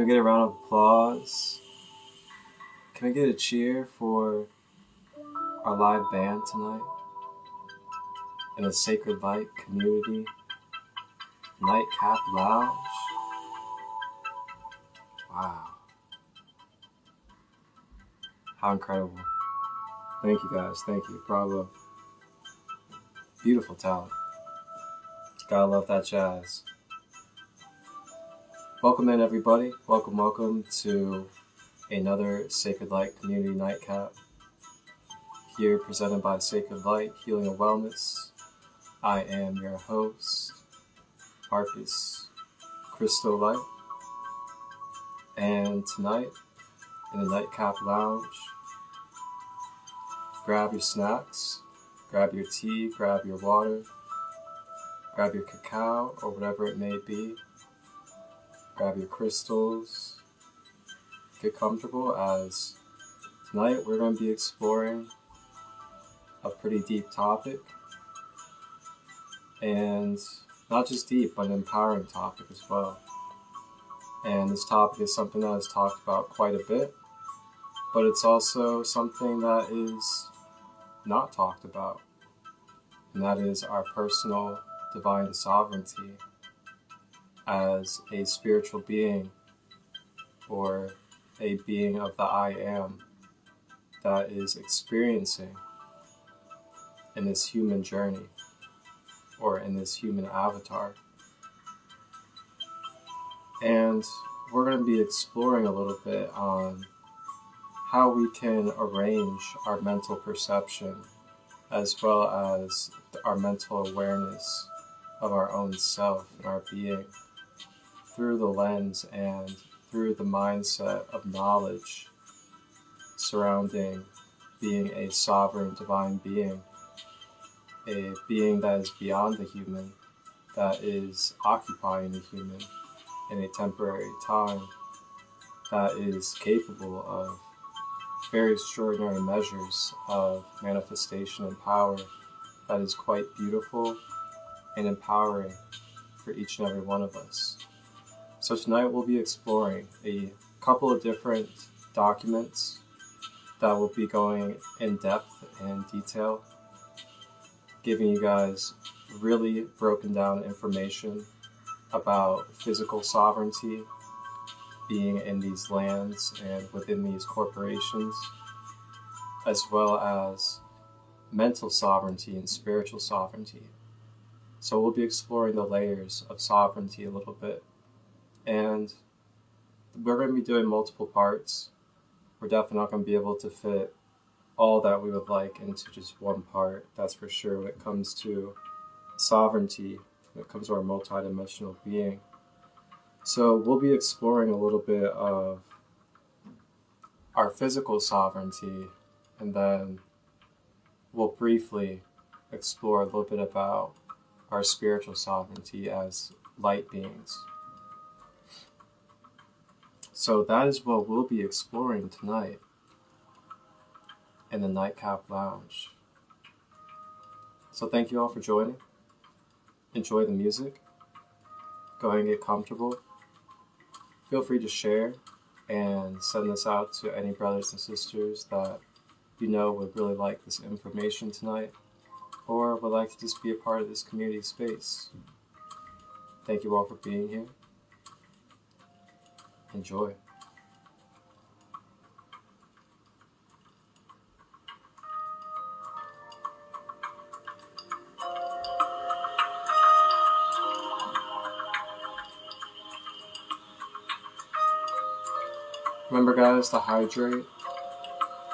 get a round of applause? Can I get a cheer for our live band tonight? In the SaCrEd LiGhT community nightcap lounge? Wow. How incredible. Thank you guys, thank you. Bravo. Beautiful talent. Gotta love that jazz. Welcome in everybody. Welcome to another SaCrEd LiGhT community nightcap. Here presented by SaCrEd LiGhT Healing and Wellness. I am your host, Marcus Crystal Light. And tonight, in the nightcap lounge, grab your snacks, grab your tea, grab your water, grab your cacao or whatever it may be, grab your crystals, get comfortable as tonight we're going to be exploring a pretty deep topic, and not just deep, but an empowering topic as well. And this topic is something that is talked about quite a bit, but it's also something that is not talked about, and that is our personal divine sovereignty as a spiritual being, or a being of the I Am that is experiencing in this human journey, or in this human avatar. And we're going to be exploring a little bit on how we can arrange our mental perception as well as our mental awareness of our own self and our being through the lens and through the mindset of knowledge surrounding being a sovereign divine being, a being that is beyond the human, that is occupying the human in a temporary time, that is capable of very extraordinary measures of manifestation and power, that is quite beautiful and empowering for each and every one of us. So tonight we'll be exploring a couple of different documents that will be going in depth and detail, giving you guys really broken down information about physical sovereignty, being in these lands and within these corporations, as well as mental sovereignty and spiritual sovereignty. So we'll be exploring the layers of sovereignty a little bit, and we're going to be doing multiple parts. We're definitely not going to be able to fit all that we would like into just one part, that's for sure, when it comes to sovereignty, when it comes to our multidimensional being. So we'll be exploring a little bit of our physical sovereignty, and then we'll briefly explore a little bit about our spiritual sovereignty as light beings. So that is what we'll be exploring tonight in the nightcap lounge. So thank you all for joining. Enjoy the music. Go ahead and get comfortable. Feel free to share and send this out to any brothers and sisters that you know would really like this information tonight, or would like to just be a part of this community space. Thank you all for being here. Enjoy. Remember guys, to hydrate,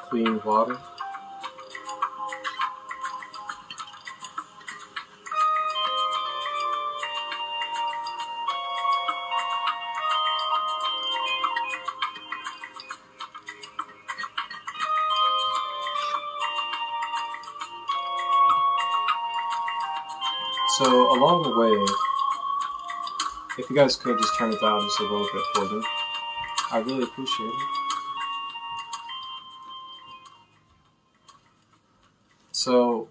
clean water. So along the way, if you guys could just turn it down just a little bit for me, I really appreciate it. So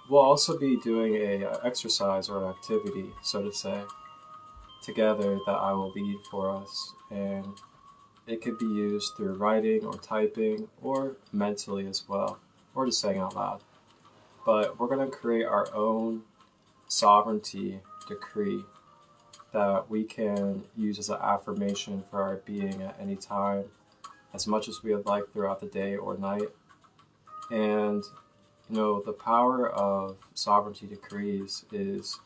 we'll also be doing a exercise or an activity, so to say, together that I will lead for us, and it could be used through writing or typing or mentally as well, or just saying out loud. But we're going to create our own sovereignty decree that we can use as an affirmation for our being at any time, as much as we would like throughout the day or night. And the power of sovereignty decrees is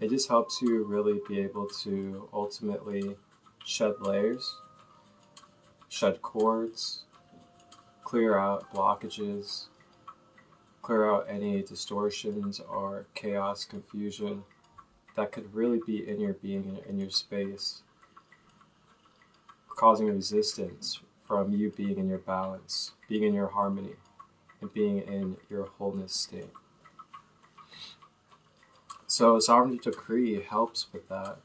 it just helps you really be able to ultimately shed layers, shed cords, clear out blockages, clear out any distortions or chaos, confusion that could really be in your being, in your space, causing resistance from you being in your balance, being in your harmony, and being in your wholeness state. So sovereignty decree helps with that,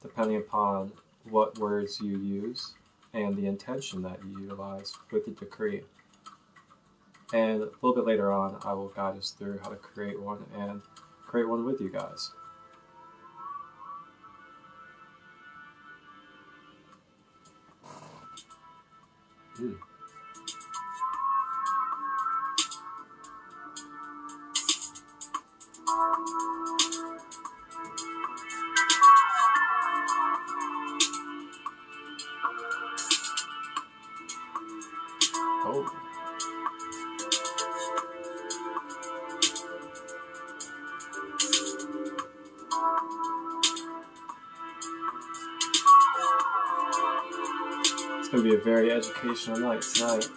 depending upon what words you use and the intention that you utilize with the decree. And a little bit later on, I will guide us through how to create one and create one with you guys. Oh. It's going to be a very educational night tonight.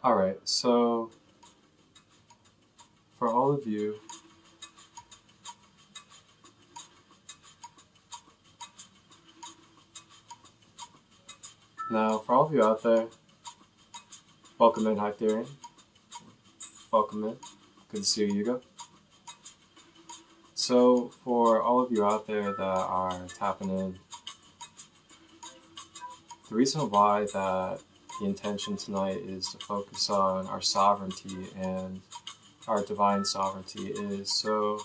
Alright, so for all of you, out there, welcome in, Hyperion. Welcome in. Good to see you, Hugo. So for all of you out there that are tapping in, the reason why that the intention tonight is to focus on our sovereignty and our divine sovereignty is so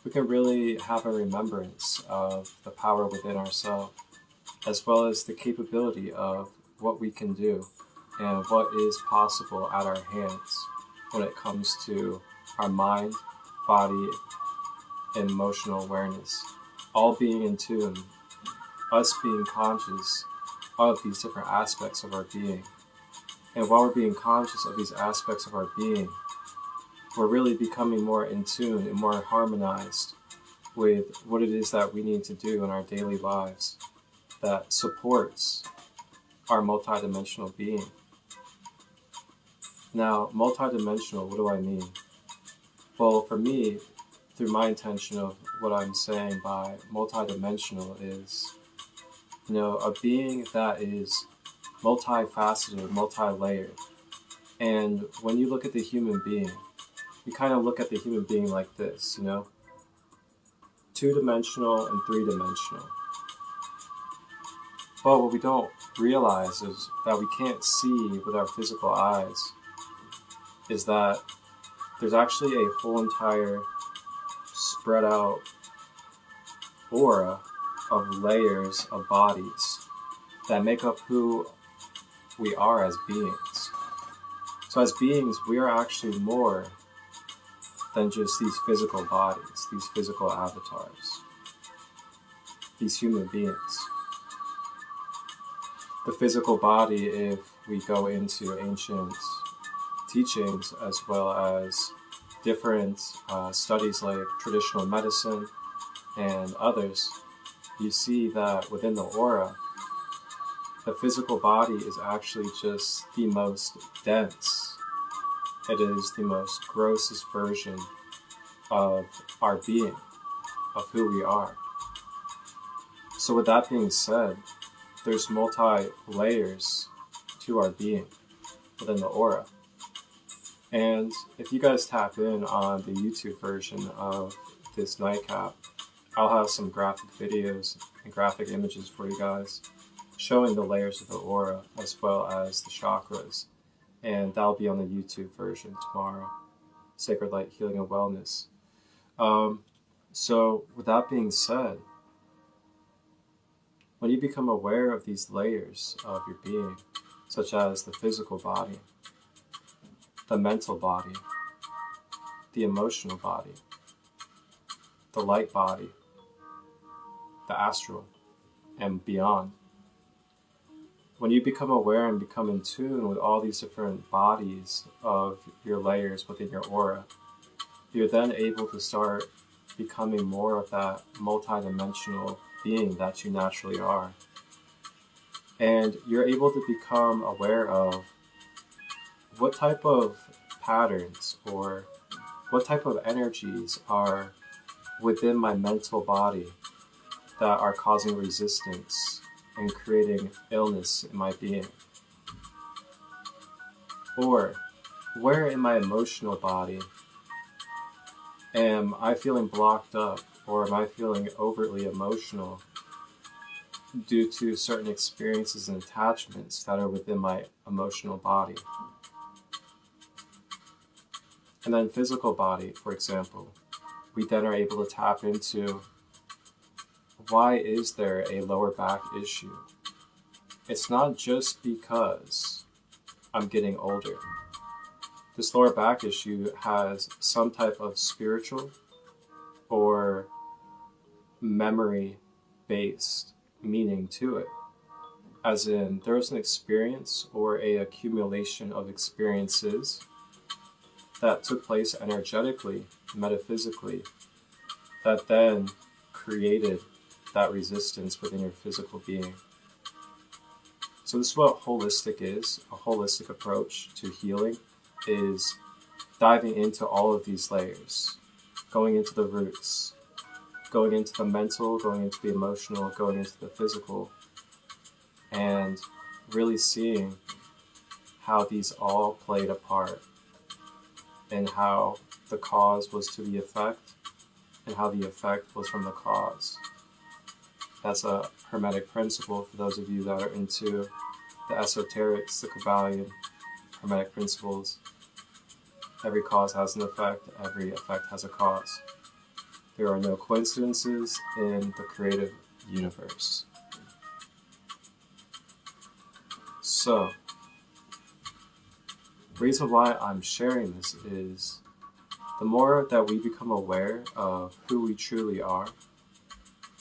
we can really have a remembrance of the power within ourselves, as well as the capability of what we can do and what is possible at our hands when it comes to our mind, body, and emotional awareness, all being in tune, us being conscious of these different aspects of our being. And while we're being conscious of these aspects of our being, we're really becoming more in tune and more harmonized with what it is that we need to do in our daily lives that supports our multidimensional being. Now, multidimensional, what do I mean? Well, for me, through my intention of what I'm saying by multidimensional is, a being that is multifaceted, multi-layered. And when you look at the human being, you kind of look at the human being like this, two-dimensional and three-dimensional. But what we don't realize is that we can't see with our physical eyes is that there's actually a whole entire spread out aura of layers of bodies that make up who we are as beings. So as beings, we are actually more than just these physical bodies, these physical avatars, these human beings. The physical body, if we go into ancient teachings as well as different studies like traditional medicine and others, you see that within the aura, the physical body is actually just the most dense. It is the most grossest version of our being, of who we are. So with that being said, there's multi-layers to our being within the aura. And if you guys tap in on the YouTube version of this NiGhT, I'll have some graphic videos and graphic images for you guys showing the layers of the aura as well as the chakras. And that'll be on the YouTube version tomorrow. SaCrEd Light Healing and Wellness. So with that being said, when you become aware of these layers of your being, such as the physical body, the mental body, the emotional body, the light body, the astral, and beyond. When you become aware and become in tune with all these different bodies of your layers within your aura, you're then able to start becoming more of that multidimensional being that you naturally are. And you're able to become aware of what type of patterns or what type of energies are within my mental body that are causing resistance and creating illness in my being. Or where in my emotional body am I feeling blocked up, or am I feeling overtly emotional due to certain experiences and attachments that are within my emotional body. And then physical body, for example, we then are able to tap into why is there a lower back issue? It's not just because I'm getting older. This lower back issue has some type of spiritual or memory-based meaning to it. As in, there was an experience or a accumulation of experiences that took place energetically, metaphysically, that then created that resistance within your physical being. So this is what holistic is. A holistic approach to healing is diving into all of these layers, going into the roots, going into the mental, going into the emotional, going into the physical, and really seeing how these all played a part and how the cause was to the effect and how the effect was from the cause. That's a Hermetic principle for those of you that are into the esoterics, the Kabbalion Hermetic principles. Every cause has an effect, every effect has a cause. There are no coincidences in the creative universe. So, the reason why I'm sharing this is the more that we become aware of who we truly are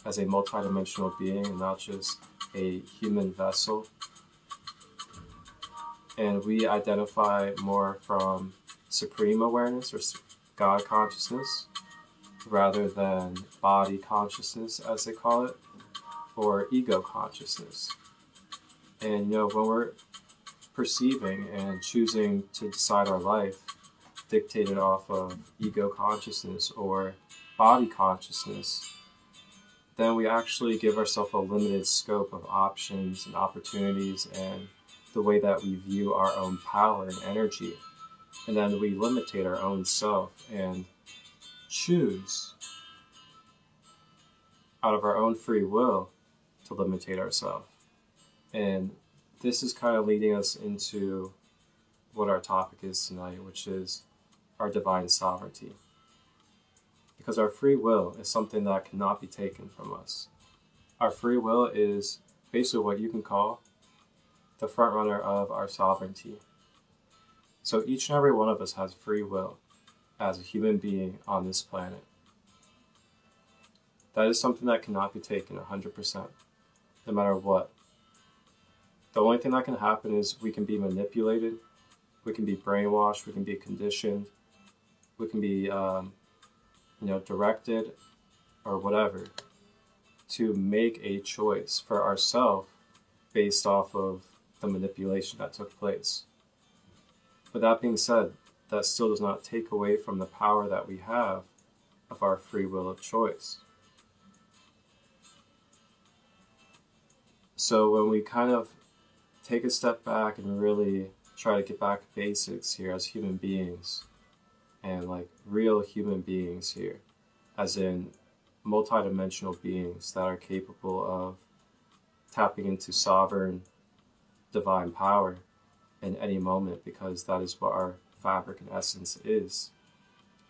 as a multidimensional being and not just a human vessel, and we identify more from supreme awareness or God consciousness rather than body consciousness, as they call it, or ego consciousness. And when we're perceiving and choosing to decide our life dictated off of ego consciousness or body consciousness, then we actually give ourselves a limited scope of options and opportunities and the way that we view our own power and energy. And then we limitate our own self and choose out of our own free will to limitate ourselves. And this is kind of leading us into what our topic is tonight, which is our divine sovereignty. Because our free will is something that cannot be taken from us. Our free will is basically what you can call the front runner of our sovereignty. So each and every one of us has free will as a human being on this planet. That is something that cannot be taken 100%, no matter what. The only thing that can happen is we can be manipulated, we can be brainwashed, we can be conditioned, we can be directed or whatever, to make a choice for ourselves based off of the manipulation that took place. But that being said, that still does not take away from the power that we have of our free will of choice. So when we kind of take a step back and really try to get back to basics here as human beings, and like real human beings here, as in multidimensional beings that are capable of tapping into sovereign divine power in any moment, because that is what our fabric and essence is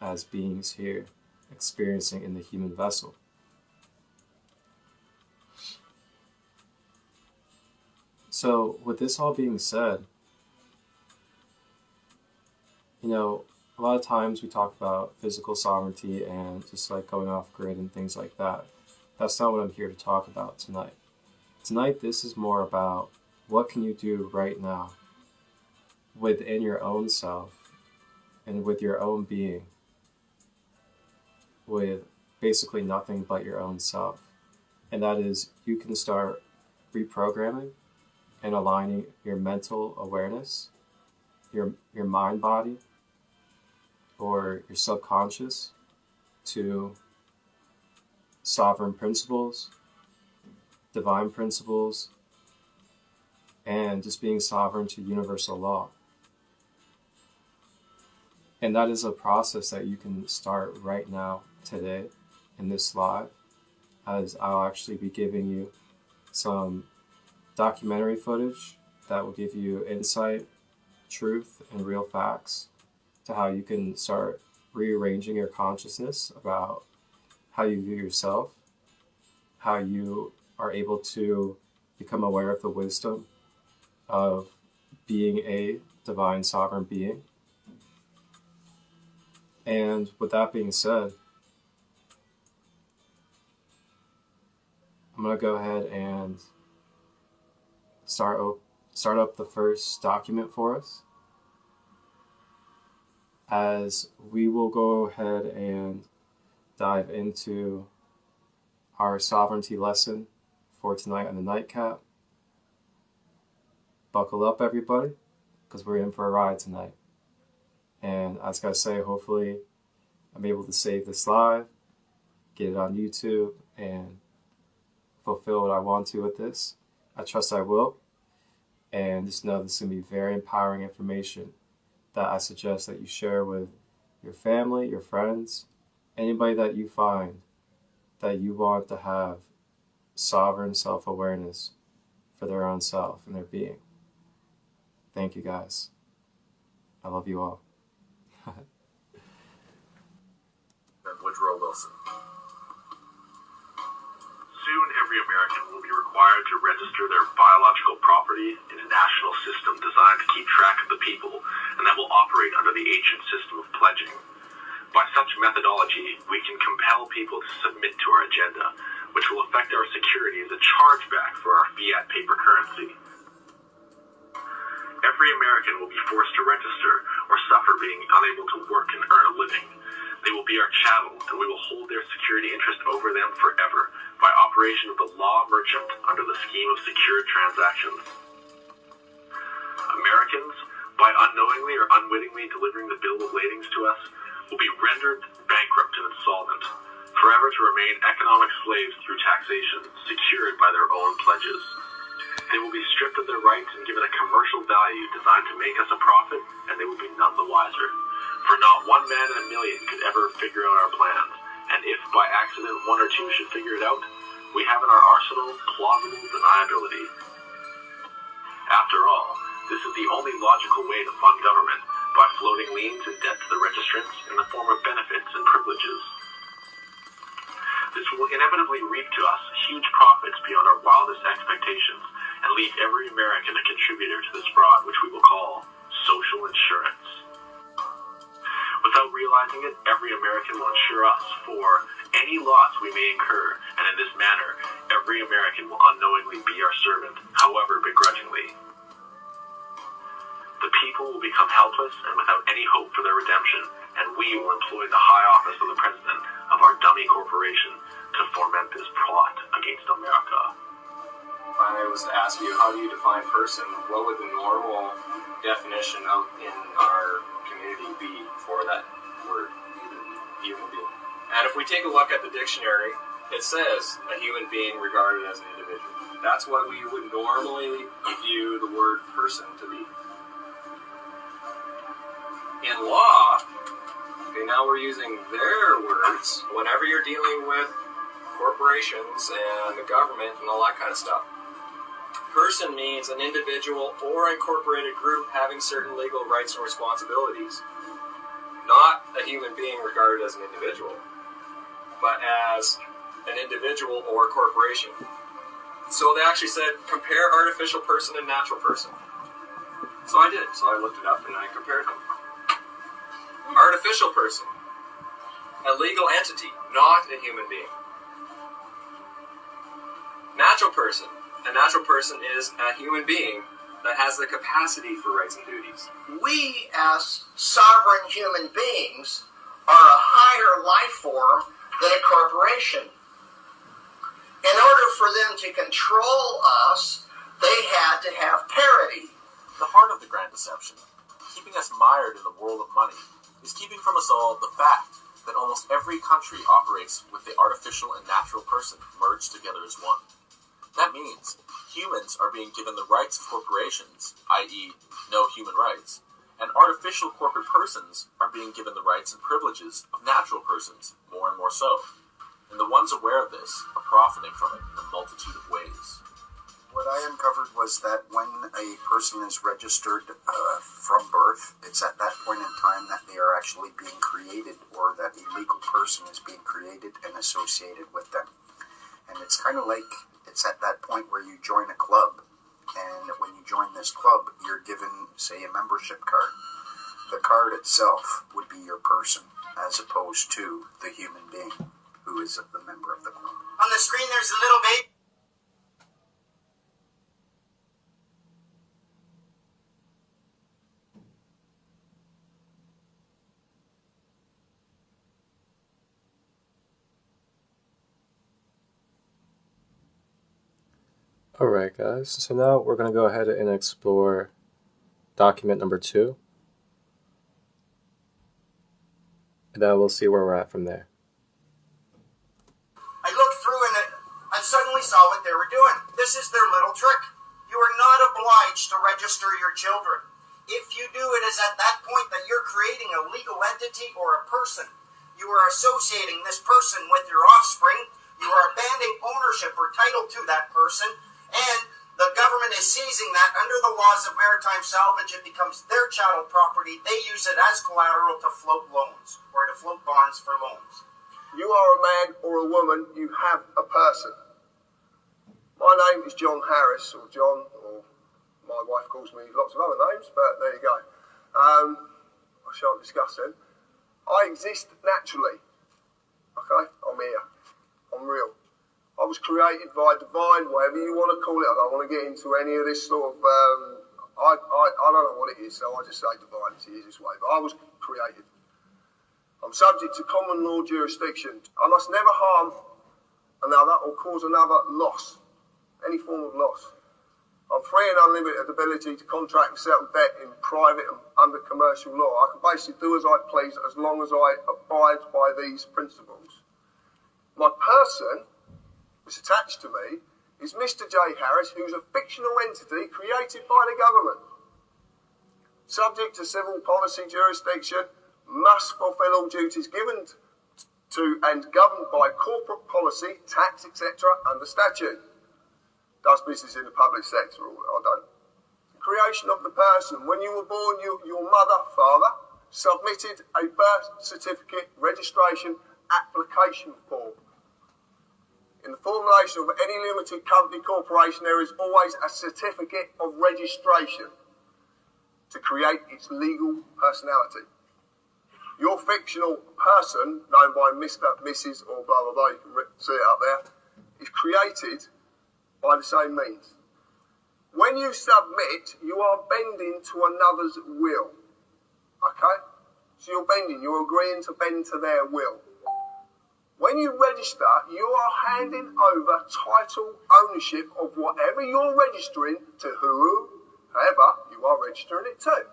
as beings here experiencing in the human vessel. So with this all being said, you know, a lot of times we talk about physical sovereignty and just like going off grid and things like that. That's not what I'm here to talk about tonight. Tonight, this is more about what can you do right now within your own self and with your own being, with basically nothing but your own self. And that is, you can start reprogramming and aligning your mental awareness, your mind body, or your subconscious to sovereign principles, divine principles, and just being sovereign to universal law. And that is a process that you can start right now, today, in this live, as I'll actually be giving you some documentary footage that will give you insight, truth, and real facts to how you can start rearranging your consciousness about how you view yourself, how you are able to become aware of the wisdom of being a divine sovereign being. And with that being said, I'm going to go ahead and start up the first document for us, as we will go ahead and dive into our sovereignty lesson for tonight on the nightcap. Buckle up, everybody, because we're in for a ride tonight. And I was going to say, hopefully I'm able to save this live, get it on YouTube, and fulfill what I want to with this. I trust I will. And just know this is going to be very empowering information that I suggest that you share with your family, your friends, anybody that you find that you want to have sovereign self-awareness for their own self and their being. Thank you, guys. I love you all. Woodrow Wilson. Soon every American will be required to register their biological property in a national system designed to keep track of the people, and that will operate under the ancient system of pledging. By such methodology, we can compel people to submit to our agenda, which will affect our security as a chargeback for our fiat paper currency. Every American will be forced to register or suffer being unable to work and earn a living. They will be our chattel, and we will hold their security interest over them forever by operation of the law merchant under the scheme of secured transactions. Americans, by unknowingly or unwittingly delivering the bill of ladings to us, will be rendered bankrupt and insolvent, forever to remain economic slaves through taxation, secured by their own pledges. They will be stripped of their rights and given a commercial value designed to make us a profit, and they will be none the wiser. For not one man in a million could ever figure out our plans, and if by accident one or two should figure it out, we have in our arsenal plausible deniability. After all, this is the only logical way to fund government, by floating liens and debt to the registrants in the form of benefits and privileges. This will inevitably reap to us huge profits beyond our wildest expectations, and leave every American a contributor to this fraud, which we will call social insurance. Without realizing it, every American will insure us for any loss we may incur, and in this manner, every American will unknowingly be our servant, however begrudgingly. The people will become helpless and without any hope for their redemption, and we will employ the high office of the president of our dummy corporation to foment this plot against America. If I was to ask you, how do you define person, what would the normal definition in our community be for that word, human being? And if we take a look at the dictionary, it says a human being regarded as an individual. That's what we would normally view the word person to be. In law, okay, now we're using their words whenever you're dealing with corporations and the government and all that kind of stuff. Person means an individual or incorporated group having certain legal rights and responsibilities. Not a human being regarded as an individual, but as an individual or corporation. So they actually said, compare artificial person and natural person. So I did. So I looked it up and I compared them. Artificial person, a legal entity, not a human being. Natural person, a natural person is a human being that has the capacity for rights and duties. We, as sovereign human beings, are a higher life form than a corporation. In order for them to control us, they had to have parity. The heart of the grand deception, keeping us mired in the world of money, is keeping from us all the fact that almost every country operates with the artificial and natural person merged together as one. That means humans are being given the rights of corporations, i.e. no human rights, and artificial corporate persons are being given the rights and privileges of natural persons, more and more so. And the ones aware of this are profiting from it in a multitude of ways. What I uncovered was that when a person is registered from birth, it's at that point in time that they are actually being created, or that a legal person is being created and associated with them. And it's kind of like, it's at that point where you join a club, and when you join this club, you're given, say, a membership card. The card itself would be your person, as opposed to the human being who is the member of the club. On the screen, there's a little baby. Alright guys, so now we're going to go ahead and explore document number 2. And then we'll see where we're at from there. I looked through and I suddenly saw what they were doing. This is their little trick. You are not obliged to register your children. If you do, it is at that point that you're creating a legal entity or a person. You are associating this person with your offspring. You are abandoning ownership or title to that person. And the government is seizing that under the laws of maritime salvage. It becomes their chattel property. They use it as collateral to float loans or to float bonds for loans. You are a man or a woman, you have a person. My name is John Harris, or John, or my wife calls me lots of other names, but there you go. I shan't discuss them. I exist naturally. Okay? I'm here. I'm real. I was created by divine, whatever you want to call it. I don't want to get into any of this sort of, I don't know what it is, so I just say divine, it's the easiest way. But I was created. I'm subject to common law jurisdiction. I must never harm another or cause another loss, any form of loss. I'm free and unlimited ability to contract and settle debt in private and under commercial law. I can basically do as I please as long as I abide by these principles. My person, that's attached to me, is Mr. J. Harris, who's a fictional entity created by the government. Subject to civil policy jurisdiction, must fulfil all duties given to and governed by corporate policy, tax, etc. under statute. Does business in the public sector, or I don't. The creation of the person. When you were born, your mother, father, submitted a birth certificate registration application form. In the formulation of any limited company corporation, there is always a certificate of registration to create its legal personality. Your fictional person, known by Mr., Mrs. or blah, blah, blah, you can see it up there, is created by the same means. When you submit, you are bending to another's will. Okay? So you're bending, you're agreeing to bend to their will. When you register, you are handing over title ownership of whatever you're registering to whoever you are registering it to.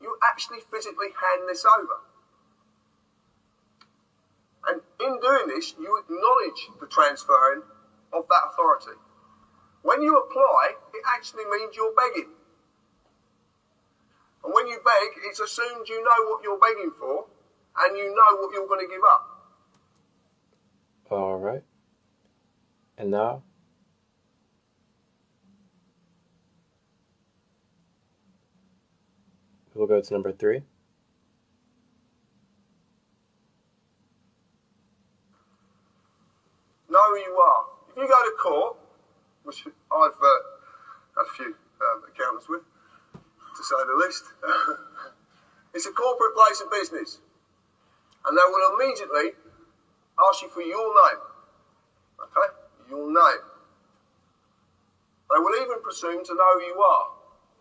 You actually physically hand this over. And in doing this, you acknowledge the transferring of that authority. When you apply, it actually means you're begging. And when you beg, it's assumed you know what you're begging for and you know what you're going to give up. All right. And now, we'll go to number 3. Know who you are. If you go to court, which I've had a few accountants with, to say the least, it's a corporate place of business. And they will immediately ask you for your name. Okay? Your name. They will even presume to know who you are.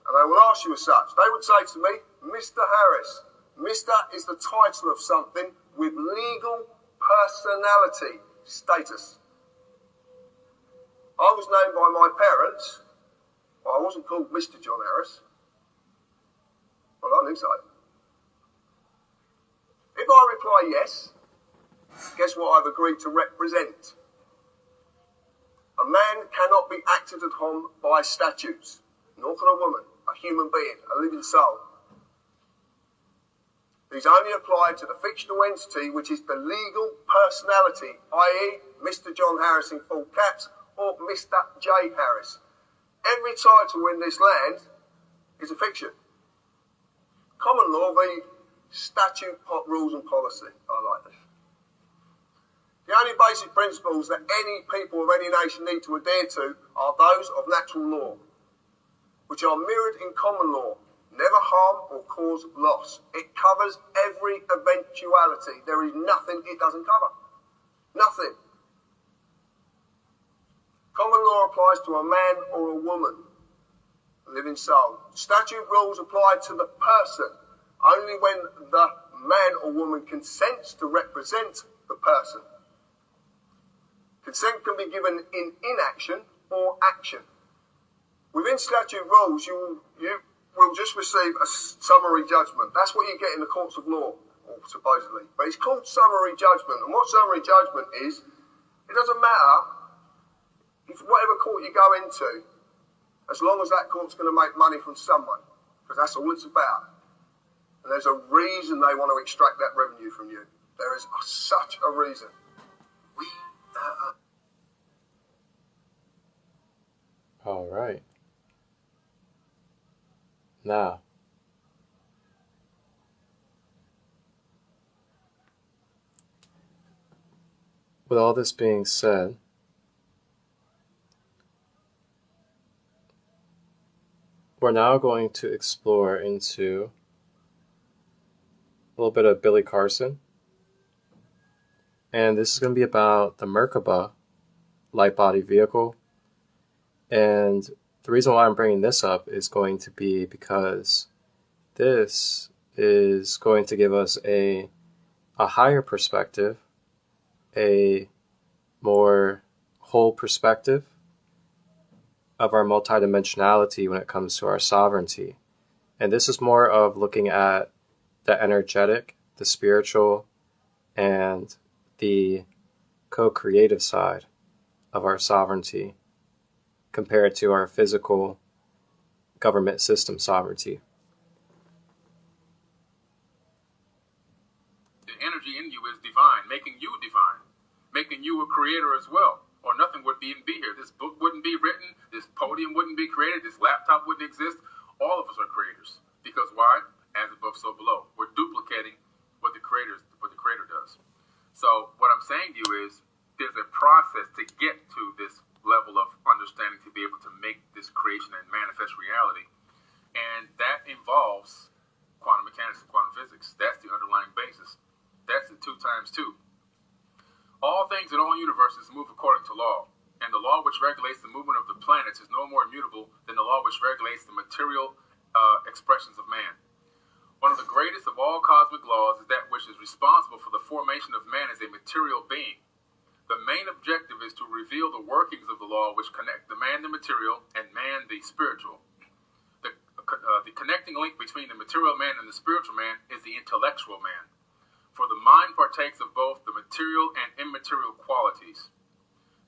And they will ask you as such. They would say to me, Mr. Harris. Mr. is the title of something with legal personality status. I was named by my parents. Well, I wasn't called Mr. John Harris. Well, I don't think so. If I reply yes, guess what I've agreed to represent? A man cannot be acted upon by statutes, nor can a woman, a human being, a living soul. These only apply to the fictional entity which is the legal personality, i.e. Mr. John Harris in full caps or Mr. J. Harris. Every title in this land is a fiction. Common law v. statute, rules and policy. I like this. The only basic principles that any people of any nation need to adhere to are those of natural law, which are mirrored in common law. Never harm or cause loss. It covers every eventuality. There is nothing it doesn't cover. Nothing. Common law applies to a man or a woman, a living soul. Statute rules apply to the person only when the man or woman consents to represent the person. Consent can be given in inaction or action. Within statute rules, you will just receive a summary judgment. That's what you get in the courts of law, or supposedly. But it's called summary judgment. And what summary judgment is, it doesn't matter if whatever court you go into, as long as that court's going to make money from someone, because that's all it's about. And there's a reason they want to extract that revenue from you. There is such a reason. All right. Now, with all this being said, we're now going to explore into a little bit of Billy Carson. And this is going to be about the Merkaba light body vehicle. And the reason why I'm bringing this up is going to be because this is going to give us a higher perspective, a more whole perspective of our multidimensionality when it comes to our sovereignty. And this is more of looking at the energetic, the spiritual, and the co-creative side of our sovereignty compared to our physical government system sovereignty. The energy in you is divine, making you divine, making you a creator as well, or nothing would even be here. This book wouldn't be written, this podium wouldn't be created, this laptop wouldn't exist. All of us are creators. Because why? As above, so below. We're duplicating what the creator does. So what I'm saying to you is there's a process to get to this level of understanding to be able to make this creation and manifest reality. And that involves quantum mechanics and quantum physics. That's the underlying basis. That's the 2 times 2. All things in all universes move according to law. And the law which regulates the movement of the planets is no more immutable than the law which regulates the material expressions of man. One One of the greatest of all cosmic laws is that which is responsible for the formation of man as a material being. The main objective is to reveal the workings of the law which connect the man, the material, and man, the spiritual. The connecting link between the material man and the spiritual man is the intellectual man, for the mind partakes of both the material and immaterial qualities.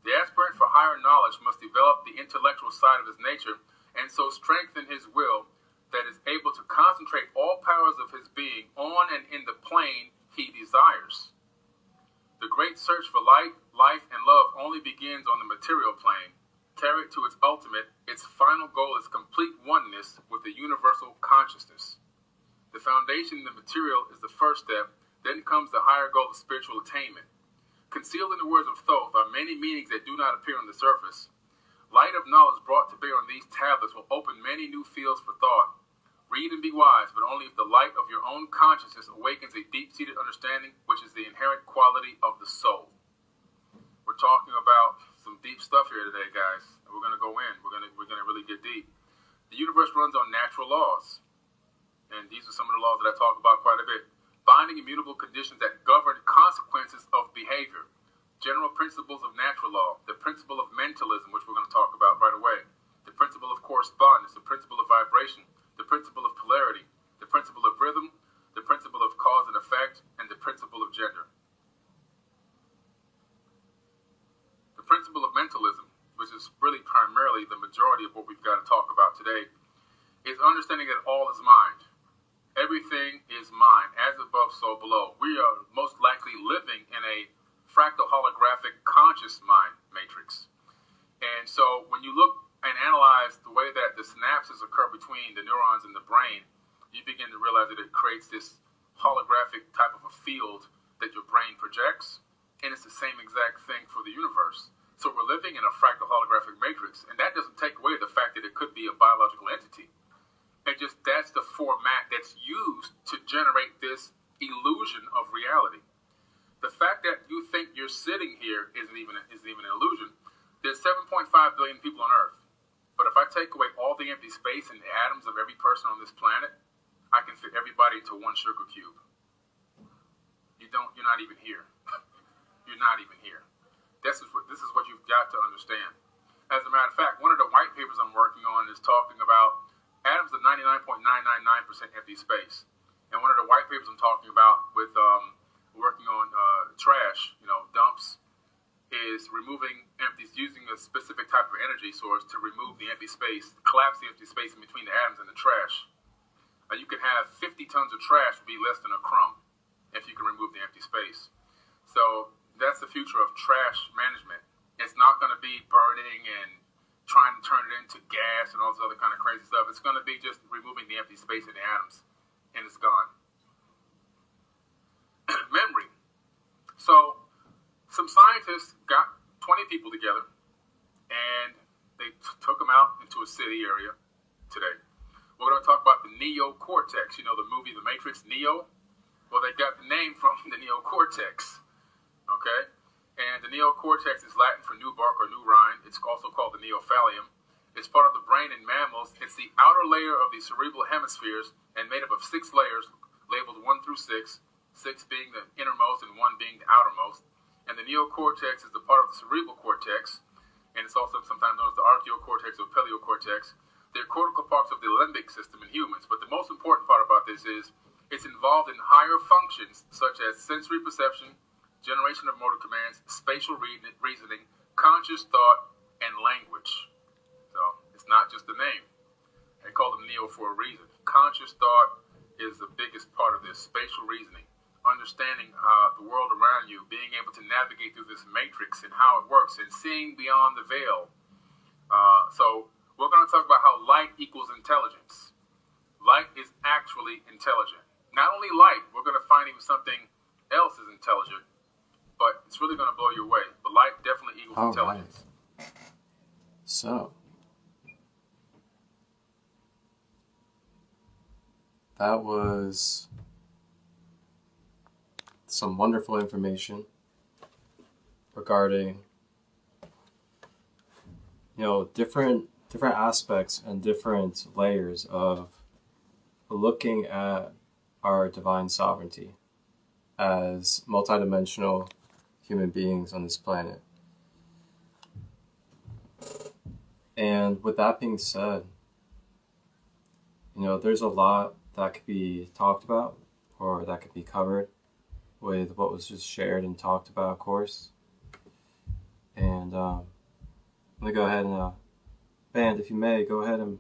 The aspirant for higher knowledge must develop the intellectual side of his nature and so strengthen his will that is able to concentrate all powers of his being on and in the plane he desires. The great search for light, life, and love only begins on the material plane. Carried to its ultimate, its final goal is complete oneness with the universal consciousness. The foundation in the material is the first step, then comes the higher goal of spiritual attainment. Concealed in the words of Thoth are many meanings that do not appear on the surface. Light of knowledge brought to bear on these tablets will open many new fields for thought. Read and be wise, but only if the light of your own consciousness awakens a deep-seated understanding, which is the inherent quality of the soul. We're talking about some deep stuff here today, guys. We're going to go in. We're going to really get deep. The universe runs on natural laws, and these are some of the laws that I talk about quite a bit. Binding immutable conditions that govern consequences of behavior. General principles of natural law. The principle of mentalism, which we're going to talk about right away. The principle of correspondence. The principle of vibration. The principle of polarity. The principle of rhythm. The principle of cause and effect. And the principle of gender. The principle of mentalism, which is really primarily the majority of what we've got to talk about today, is understanding that all is mind. Everything is mind, as above, so below. We are most likely living in a fractal holographic conscious mind matrix. And so when you look and analyze the way that the synapses occur between the neurons in the brain, you begin to realize that it creates this holographic type of a field that your brain projects, and it's the same exact thing for the universe. So we're living in a fractal holographic matrix, and that doesn't take away the fact that it could be a biological entity. It just, that's the format that's used to generate this illusion of reality. The fact that you think you're sitting here isn't even an illusion. There's 7.5 billion people on Earth. But if I take away all the empty space and the atoms of every person on this planet, I can fit everybody into one sugar cube. You're not even here. You're not even here. This is what you've got to understand. As a matter of fact, one of the white papers I'm working on is talking about atoms of 99.999% empty space. And one of the white papers I'm talking about with working on trash, dumps, is removing using a specific type of energy source to remove the empty space, collapse the empty space in between the atoms and the trash. You can have 50 tons of trash would be less than a crumb if you can remove the empty space. So that's the future of trash management. It's not going to be burning and trying to turn it into gas and all this other kind of crazy stuff. It's going to be just removing the empty space in the atoms, and it's gone. Memory. So some scientists got 20 people together, and they took them out into a city area today. We're going to talk about the neocortex. You know the movie The Matrix, Neo? Well, they got the name from the neocortex. Okay? And the neocortex is Latin for new bark or new rind. It's also called the neophallium. It's part of the brain in mammals. It's the outer layer of the cerebral hemispheres and made up of 6 layers labeled 1 through 6, 6 being the innermost and 1 being the outermost. And the neocortex is the part of the cerebral cortex, and it's also sometimes known as the archaeocortex or paleocortex. They're cortical parts of the limbic system in humans, but the most important part about this is it's involved in higher functions such as sensory perception, generation of motor commands, spatial reasoning, conscious thought, and language. So it's not just the name. They call them Neo for a reason. Conscious thought is the biggest part of this, spatial reasoning, understanding the world around you, being able to navigate through this matrix and how it works, and seeing beyond the veil. So we're going to talk about how light equals intelligence. Light is actually intelligent. Not only light, we're going to find even something else is intelligent, but it's really going to blow you away. But light definitely equals intelligence. Right. So, that was some wonderful information regarding, different aspects and different layers of looking at our divine sovereignty as multidimensional human beings on this planet. And with that being said, there's a lot that could be talked about or that could be covered with what was just shared and talked about, of course. And I'm going to go ahead and, band, if you may, go ahead and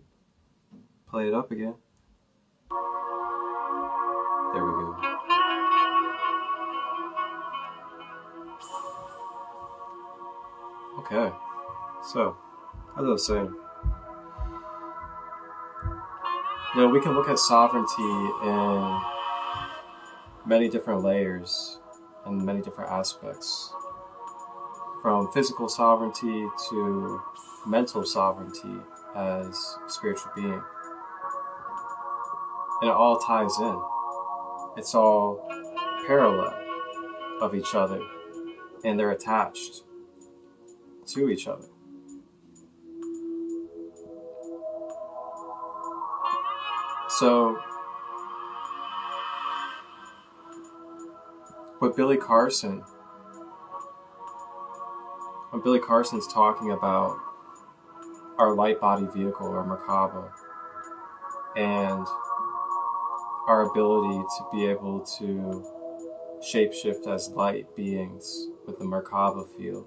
play it up again. There we go. Okay, so, as I was saying, we can look at sovereignty in many different layers and many different aspects. From physical sovereignty to mental sovereignty as a spiritual being. And it all ties in. It's all parallel of each other, and they're attached to each other. So, with Billy Carson, when Billy Carson's talking about our light body vehicle, or Merkaba, and our ability to be able to shapeshift as light beings with the Merkaba field.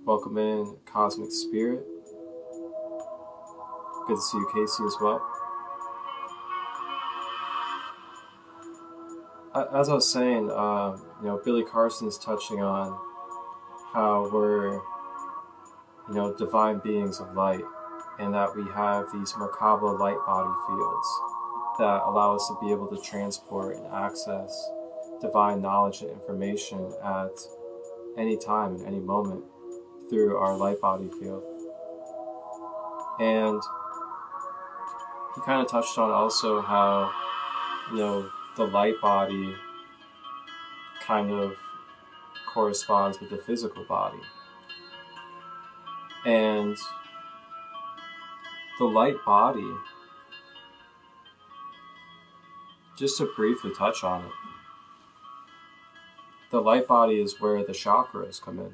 Welcome in, Cosmic Spirit. Good to see you, Casey, as well. As I was saying, Billy Carson's touching on how we're, divine beings of light, and that we have these Merkaba light body fields that allow us to be able to transport and access divine knowledge and information at any time and any moment through our light body field. And he kind of touched on also how, the light body kind of corresponds with the physical body. And the light body, just to briefly touch on it, the light body is where the chakras come in.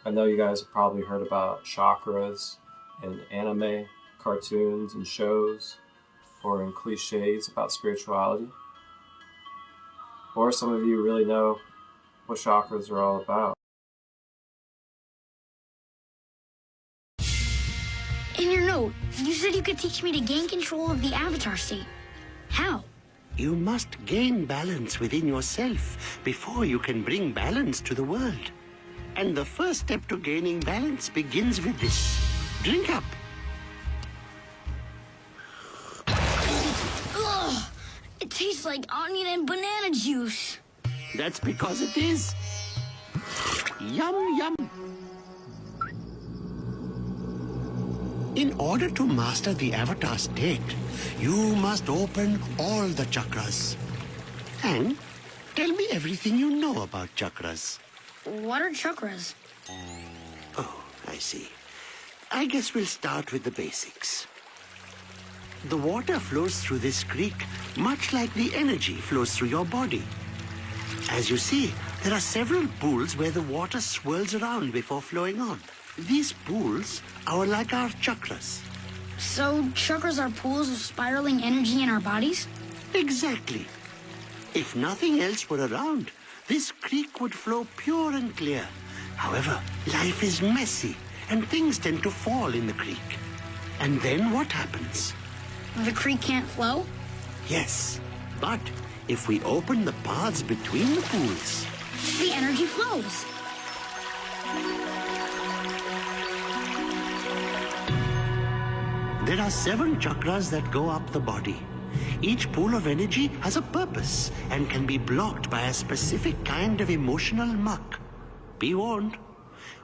I know you guys have probably heard about chakras in anime, cartoons, and shows, or in cliches about spirituality. Or some of you really know what chakras are all about. In your note, you said you could teach me to gain control of the avatar state. How? You must gain balance within yourself before you can bring balance to the world. And the first step to gaining balance begins with this. Drink up. Ugh! It tastes like onion and banana juice. That's because it is. Yum, yum. In order to master the avatar state, you must open all the chakras. And tell me everything you know about chakras. What are chakras? Oh, I see. I guess we'll start with the basics. The water flows through this creek much like the energy flows through your body. As you see, there are several pools where the water swirls around before flowing on. These pools are like our chakras. So chakras are pools of spiraling energy in our bodies? Exactly. If nothing else were around, this creek would flow pure and clear. However, life is messy and things tend to fall in the creek. And then what happens? The creek can't flow? Yes, but if we open the paths between the pools, the energy flows. There are 7 chakras that go up the body. Each pool of energy has a purpose and can be blocked by a specific kind of emotional muck. Be warned.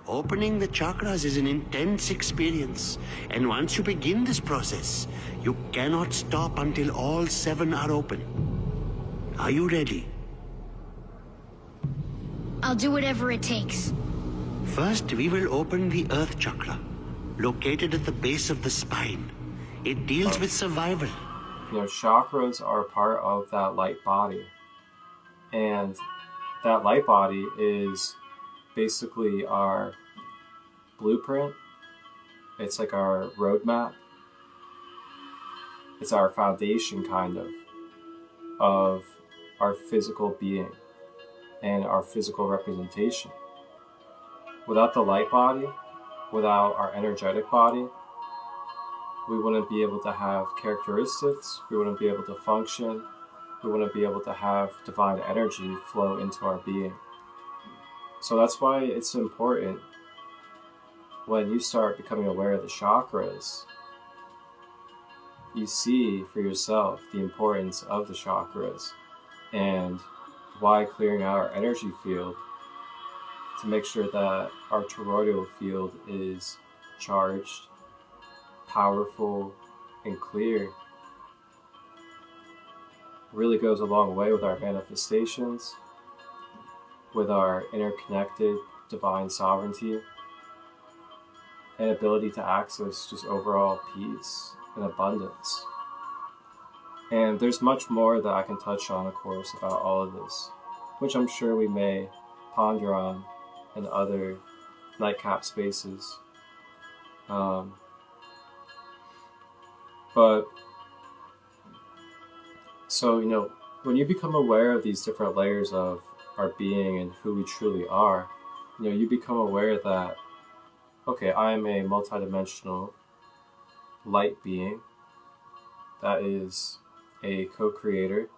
Opening the chakras is an intense experience, and once you begin this process, you cannot stop until all 7 are open. Are you ready? I'll do whatever it takes. First, we will open the Earth Chakra, located at the base of the spine. It deals with survival. chakras are part of that light body. And that light body is basically our blueprint. It's like our roadmap. It's our foundation, kind of our physical being and our physical representation. Without the light body, without our energetic body, we wouldn't be able to have characteristics, we wouldn't be able to function, we wouldn't be able to have divine energy flow into our being. So that's why it's important when you start becoming aware of the chakras, you see for yourself the importance of the chakras and why clearing out our energy field to make sure that our toroidal field is charged, powerful, and clear really goes a long way with our manifestations, with our interconnected divine sovereignty, and ability to access just overall peace and abundance. And there's much more that I can touch on, of course, about all of this, which I'm sure we may ponder on in other nightcap spaces. But so, when you become aware of these different layers of our being and who we truly are, you become aware that, okay, I am a multidimensional light being that is a co-creator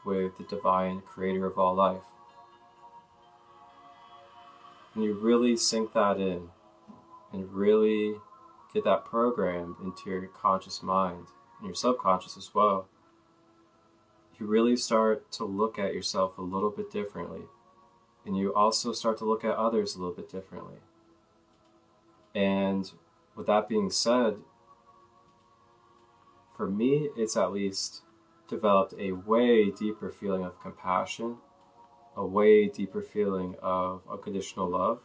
with the divine creator of all life. And you really sink that in and really get that programmed into your conscious mind and your subconscious as well. You really start to look at yourself a little bit differently. And you also start to look at others a little bit differently. And with that being said, for me, it's at least developed a way deeper feeling of compassion, a way deeper feeling of unconditional love,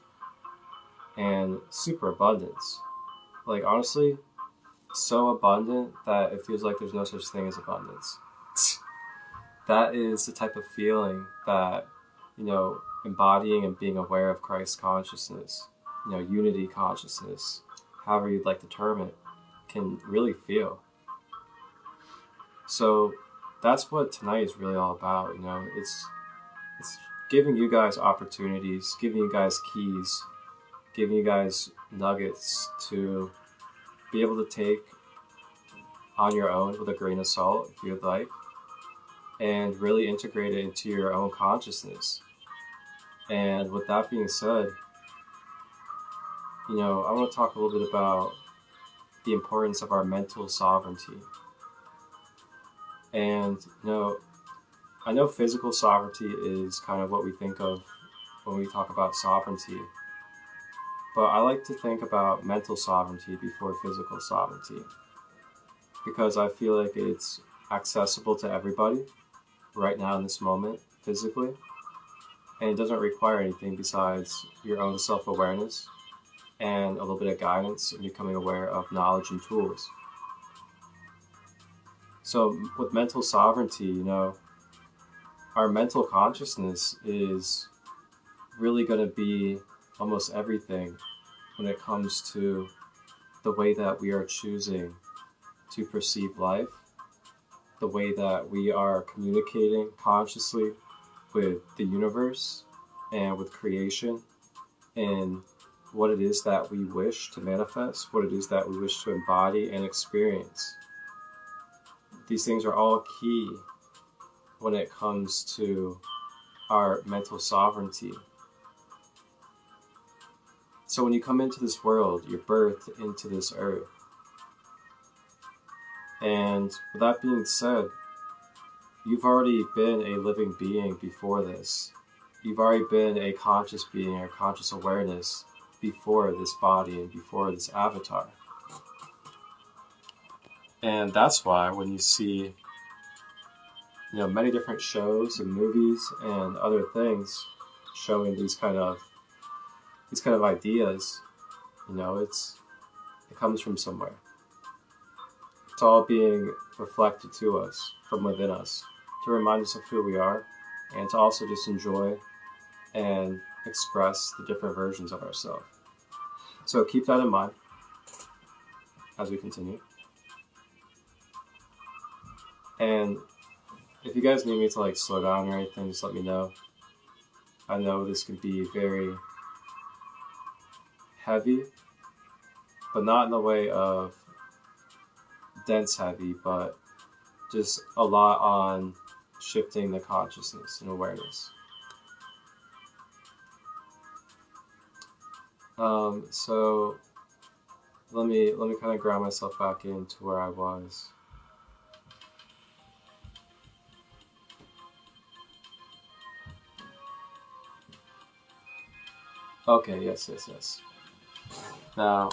and super abundance. Like, honestly, so abundant that it feels like there's no such thing as abundance. That is the type of feeling that, embodying and being aware of Christ consciousness, unity consciousness, however you'd like to term it, can really feel. So that's what tonight is really all about. It's giving you guys opportunities, giving you guys keys, giving you guys nuggets to be able to take on your own with a grain of salt, if you'd like, and really integrate it into your own consciousness. And with that being said, I want to talk a little bit about the importance of our mental sovereignty. And, I know physical sovereignty is kind of what we think of when we talk about sovereignty. But I like to think about mental sovereignty before physical sovereignty, because I feel like it's accessible to everybody right now in this moment, physically, and it doesn't require anything besides your own self-awareness and a little bit of guidance and becoming aware of knowledge and tools. So with mental sovereignty, our mental consciousness is really going to be almost everything when it comes to the way that we are choosing to perceive life, the way that we are communicating consciously with the universe and with creation, and what it is that we wish to manifest, what it is that we wish to embody and experience. These things are all key when it comes to our mental sovereignty. So when you come into this world, you're birthed into this earth. And with that being said, you've already been a living being before this. You've already been a conscious being or conscious awareness before this body and before this avatar. And that's why when you see, many different shows and movies and other things showing these kind of ideas, it comes from somewhere. It's all being reflected to us from within us to remind us of who we are, and to also just enjoy and express the different versions of ourselves. So keep that in mind as we continue. And if you guys need me to like slow down or anything, just let me know. I know this can be very heavy, but not in the way of dense heavy, but just a lot on shifting the consciousness and awareness. So let me kind of ground myself back into where I was. Okay, yes. Now,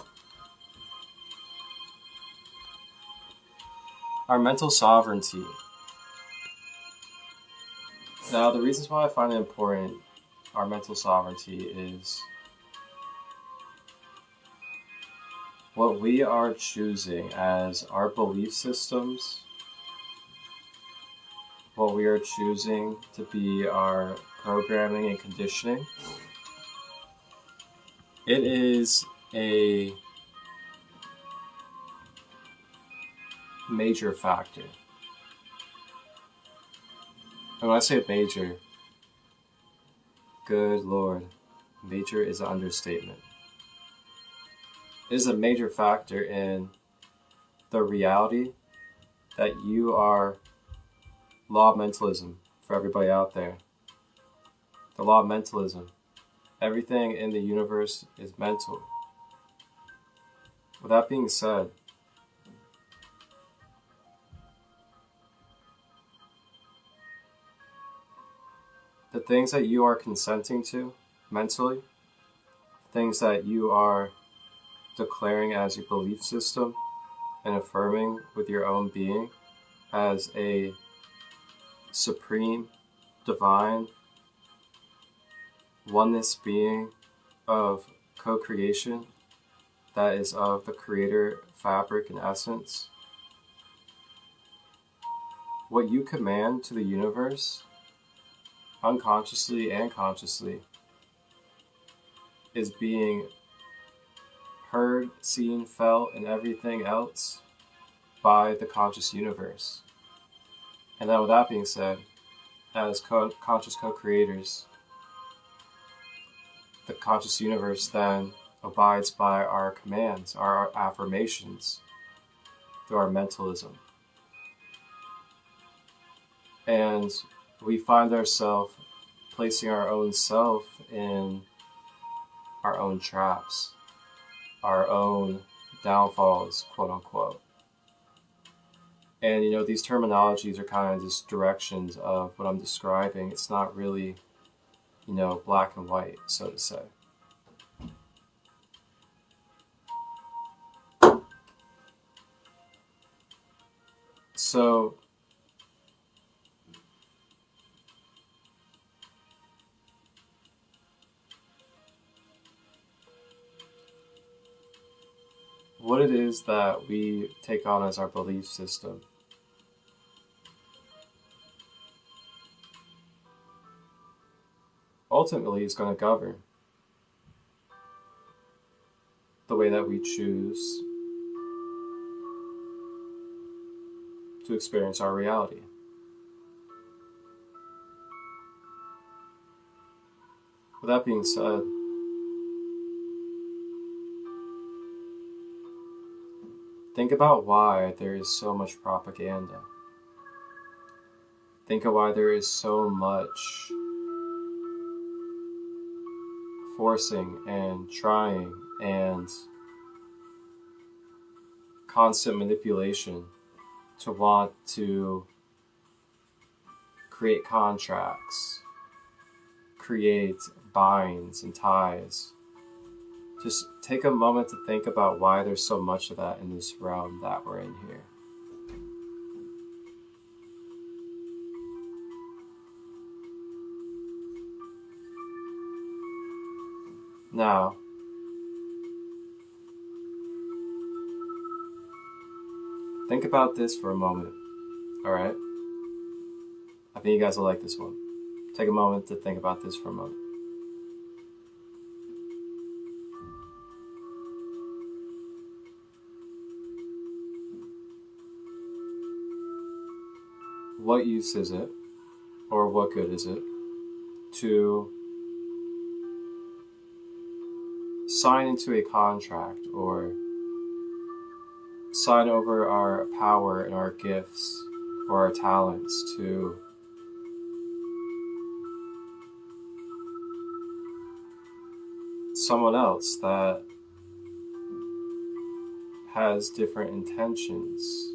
our mental sovereignty. Now, the reasons why I find it important, our mental sovereignty, is what we are choosing as our belief systems, what we are choosing to be our programming and conditioning. It is a major factor. And when I say major, good Lord, major is an understatement. It is a major factor in the reality that you are law of mentalism for everybody out there. The law of mentalism. Everything in the universe is mental. With that being said, the things that you are consenting to mentally, things that you are declaring as your belief system and affirming with your own being as a supreme, divine, oneness being of co-creation that is of the creator fabric and essence. What you command to the universe, unconsciously and consciously, is being heard, seen, felt, and everything else by the conscious universe. And then with that being said, as conscious co-creators, the conscious universe then abides by our commands, our affirmations, through our mentalism. And we find ourselves placing our own self in our own traps, our own downfalls, quote unquote. And you know, these terminologies are kind of just directions of what I'm describing. It's not really, you know, black and white, so to say. So, what it is that we take on as our belief system ultimately is going to govern the way that we choose to experience our reality. With that being said, think about why there is so much propaganda. Think of why there is so much forcing and trying and constant manipulation to want to create contracts, create binds and ties. Just take a moment to think about why there's so much of that in this realm that we're in here. Now, Think about this for a moment, alright? I think you guys will like this one. Take a moment to think about this for a moment. What use is it, or what good is it, to sign into a contract or sign over our power and our gifts or our talents to someone else that has different intentions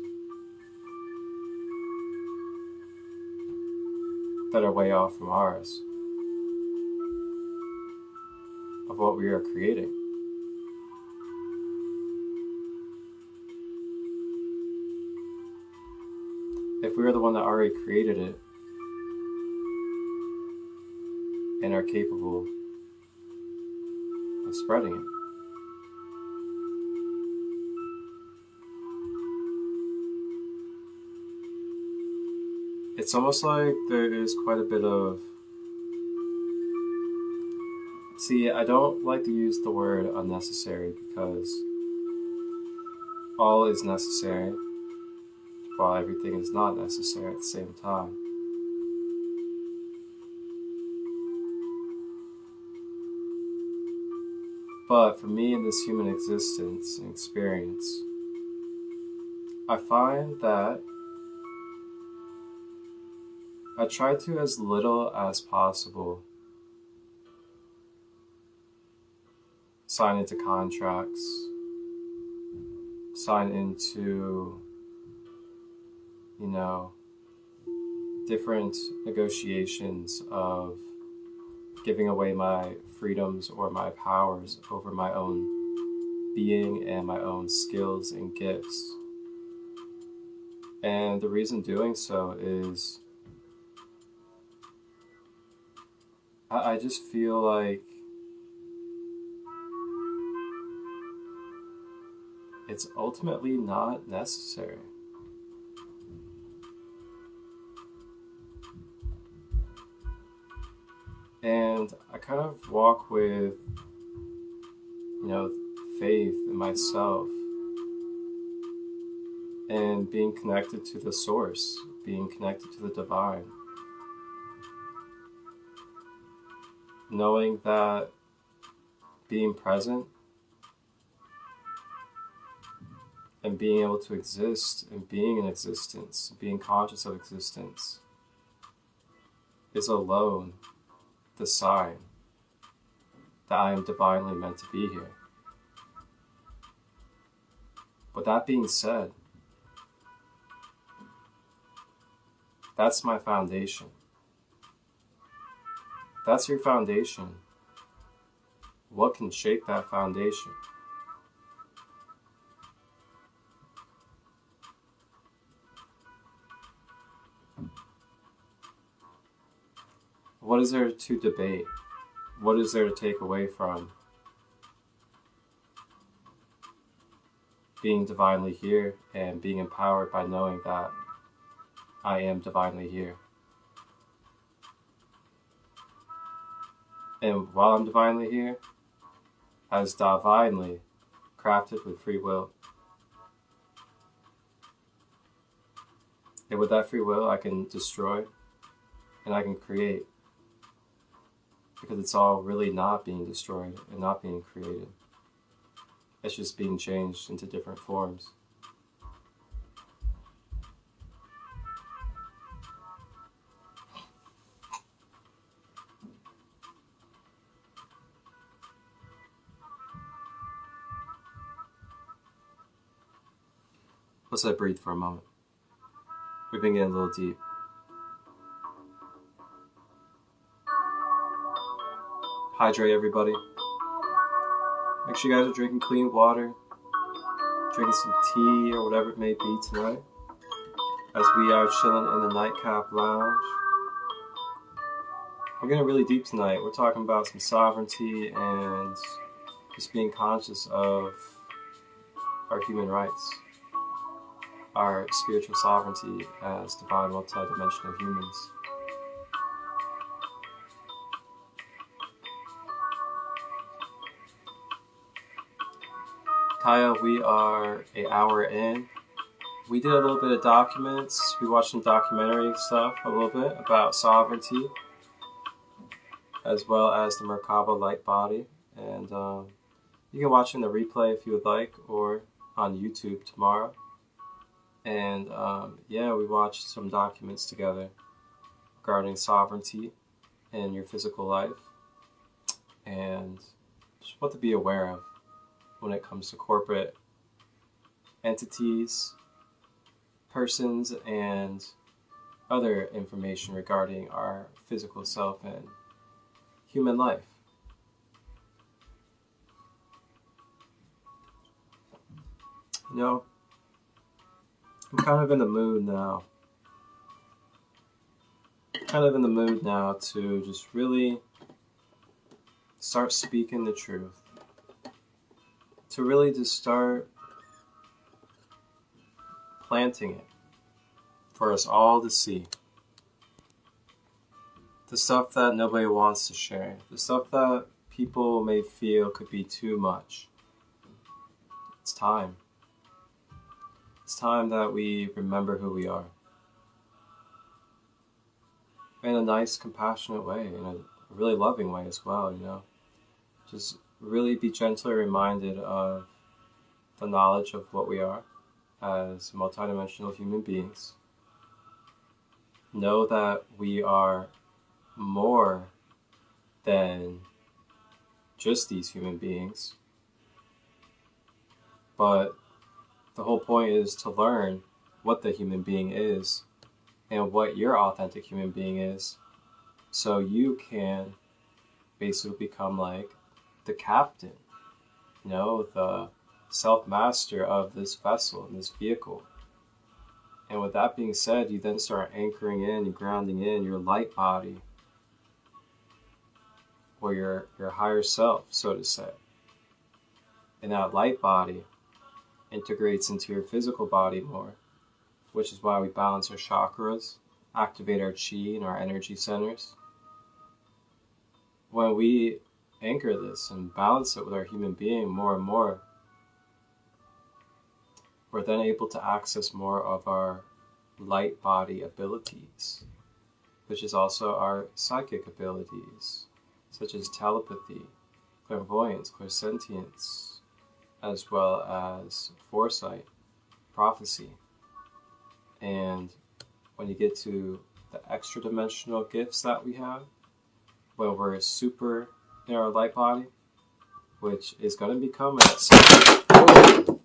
that are way off from ours, of what we are creating? If we are the one that already created it and are capable of spreading it, it's almost like there is quite a bit of... See, I don't like to use the word unnecessary because all is necessary while everything is not necessary at the same time. But for me in this human existence and experience, I find that I try to, as little as possible, sign into contracts, sign into, you know, different negotiations of giving away my freedoms or my powers over my own being and my own skills and gifts. And the reason doing so is I just feel like it's ultimately not necessary. And I kind of walk with, you know, faith in myself and being connected to the source, being connected to the divine. Knowing that being present and being able to exist and being in existence, being conscious of existence, is alone the sign that I am divinely meant to be here. But that being said, that's my foundation. That's your foundation. What can shake that foundation? What is there to debate? What is there to take away from being divinely here and being empowered by knowing that I am divinely here? And while I'm divinely here, as divinely crafted with free will. And with that free will, I can destroy and I can create. Because it's all really not being destroyed and not being created. It's just being changed into different forms. Let's let it breathe for a moment. We've been getting a little deep. Hydrate, everybody. Make sure you guys are drinking clean water, drinking some tea or whatever it may be tonight, as we are chilling in the nightcap lounge. We're getting really deep tonight. We're talking about some sovereignty and just being conscious of our human rights. our spiritual sovereignty as divine multidimensional humans. Kyle, we are an hour in. We did a little bit of documents. We watched some documentary stuff a little bit about sovereignty, as well as the Merkaba light body. And you can watch in the replay if you would like, or on YouTube tomorrow. And yeah, we watched some documents together regarding sovereignty in your physical life, and just what to be aware of when it comes to corporate entities, persons, and other information regarding our physical self and human life. You know, I'm kind of in the mood now. To just really start speaking the truth. To really just start planting it for us all to see. The stuff that nobody wants to share. The stuff that people may feel could be too much. It's time. It's time that we remember who we are. In a nice, compassionate way, in a really loving way as well, you know. Just really be gently reminded of the knowledge of what we are as multidimensional human beings. Know that we are more than just these human beings. But the whole point is to learn what the human being is and what your authentic human being is, so you can basically become like the captain, you know, the self-master of this vessel, in this vehicle. And with that being said, you then start anchoring in and grounding in your light body, or your higher self, so to say. And that light body integrates into your physical body more, which is why we balance our chakras, activate our chi and our energy centers. When we anchor this and balance it with our human being more and more, we're then able to access more of our light body abilities, which is also our psychic abilities, such as telepathy, clairvoyance, clairsentience, as well as foresight, prophecy. And when you get to the extra dimensional gifts that we have, when we're super in our light body, which is going to be coming at some point.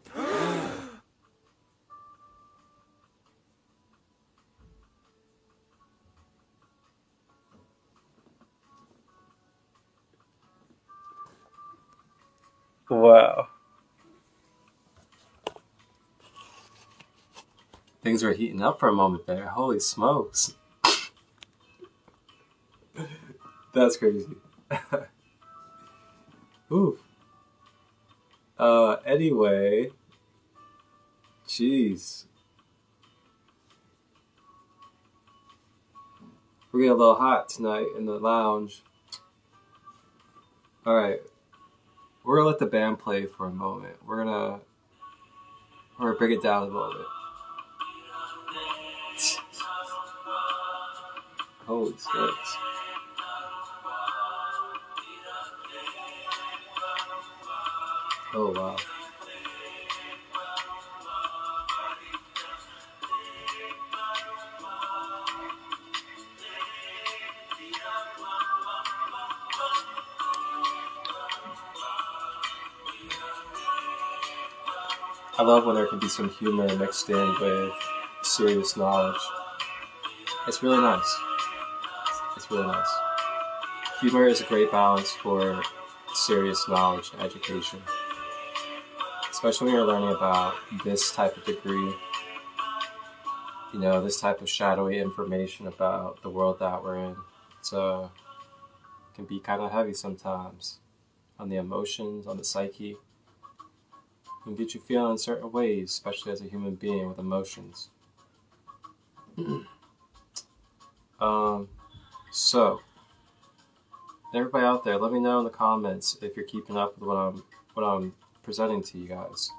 Wow. Things were heating up for a moment there. Holy smokes. That's crazy. Ooh. Anyway. Jeez. We're getting a little hot tonight in the lounge. Alright. We're gonna let the band play for a moment. We're gonna bring it down a little bit. Holy smokes. Oh wow. I love when there can be some humor mixed in with serious knowledge. It's really nice. It's really nice. Humor is a great balance for serious knowledge and education. Especially when you're learning about this type of degree. You know, this type of shadowy information about the world that we're in. It can be kind of heavy sometimes. On the emotions, on the psyche. can get you feeling in certain ways, especially as a human being with emotions. So, everybody out there, let me know in the comments if you're keeping up with what I'm presenting to you guys.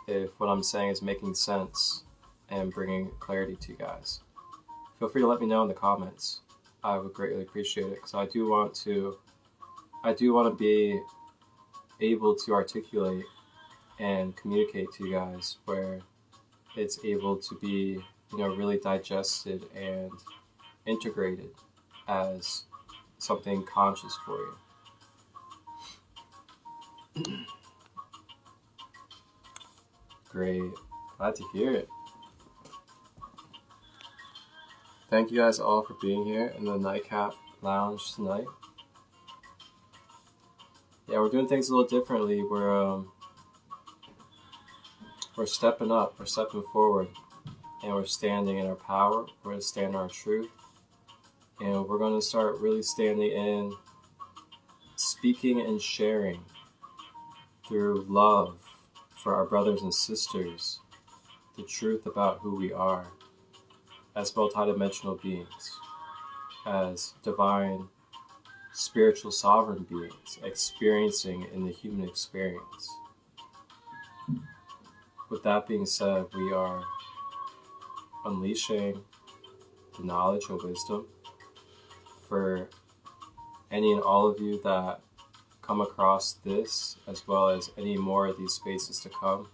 If what I'm saying is making sense and bringing clarity to you guys. Feel free to let me know in the comments. I would greatly appreciate it, because I do want to be able to articulate and communicate to you guys where it's able to be, really digested and integrated as something conscious for you. Great. Glad to hear it. Thank you guys all for being here in the Nightcap Lounge tonight. Yeah, we're doing things a little differently. We're stepping up, we're stepping forward, and we're standing in our power, we're going to stand in our truth, and we're going to start really standing in speaking and sharing through love for our brothers and sisters, the truth about who we are as multidimensional beings, as divine spiritual sovereign beings experiencing in the human experience. With that being said, we are unleashing the knowledge and wisdom for any and all of you that come across this, as well as any more of these spaces to come.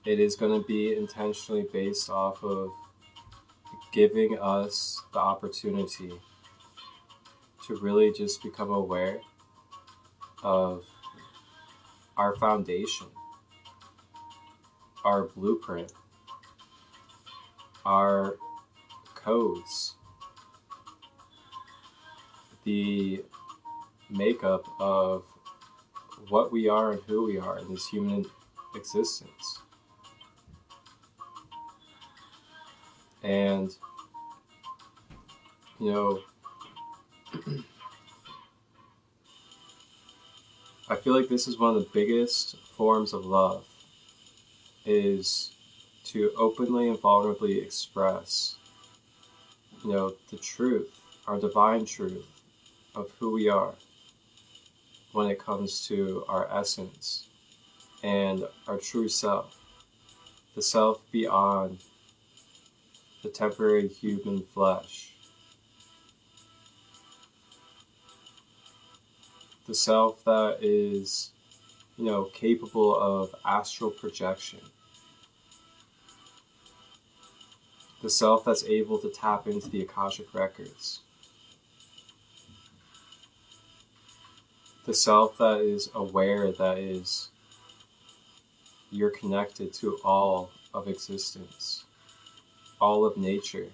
It is going to be intentionally based off of giving us the opportunity to really just become aware of our foundation, our blueprint, our codes, the makeup of what we are and who we are in this human existence. And, I feel like this is one of the biggest forms of love, is to openly and vulnerably express, the truth, our divine truth of who we are when it comes to our essence and our true self, the self beyond the temporary human flesh, the self that is, capable of astral projection, the self that's able to tap into the Akashic records, the self that is aware that you're connected to all of existence, all of nature,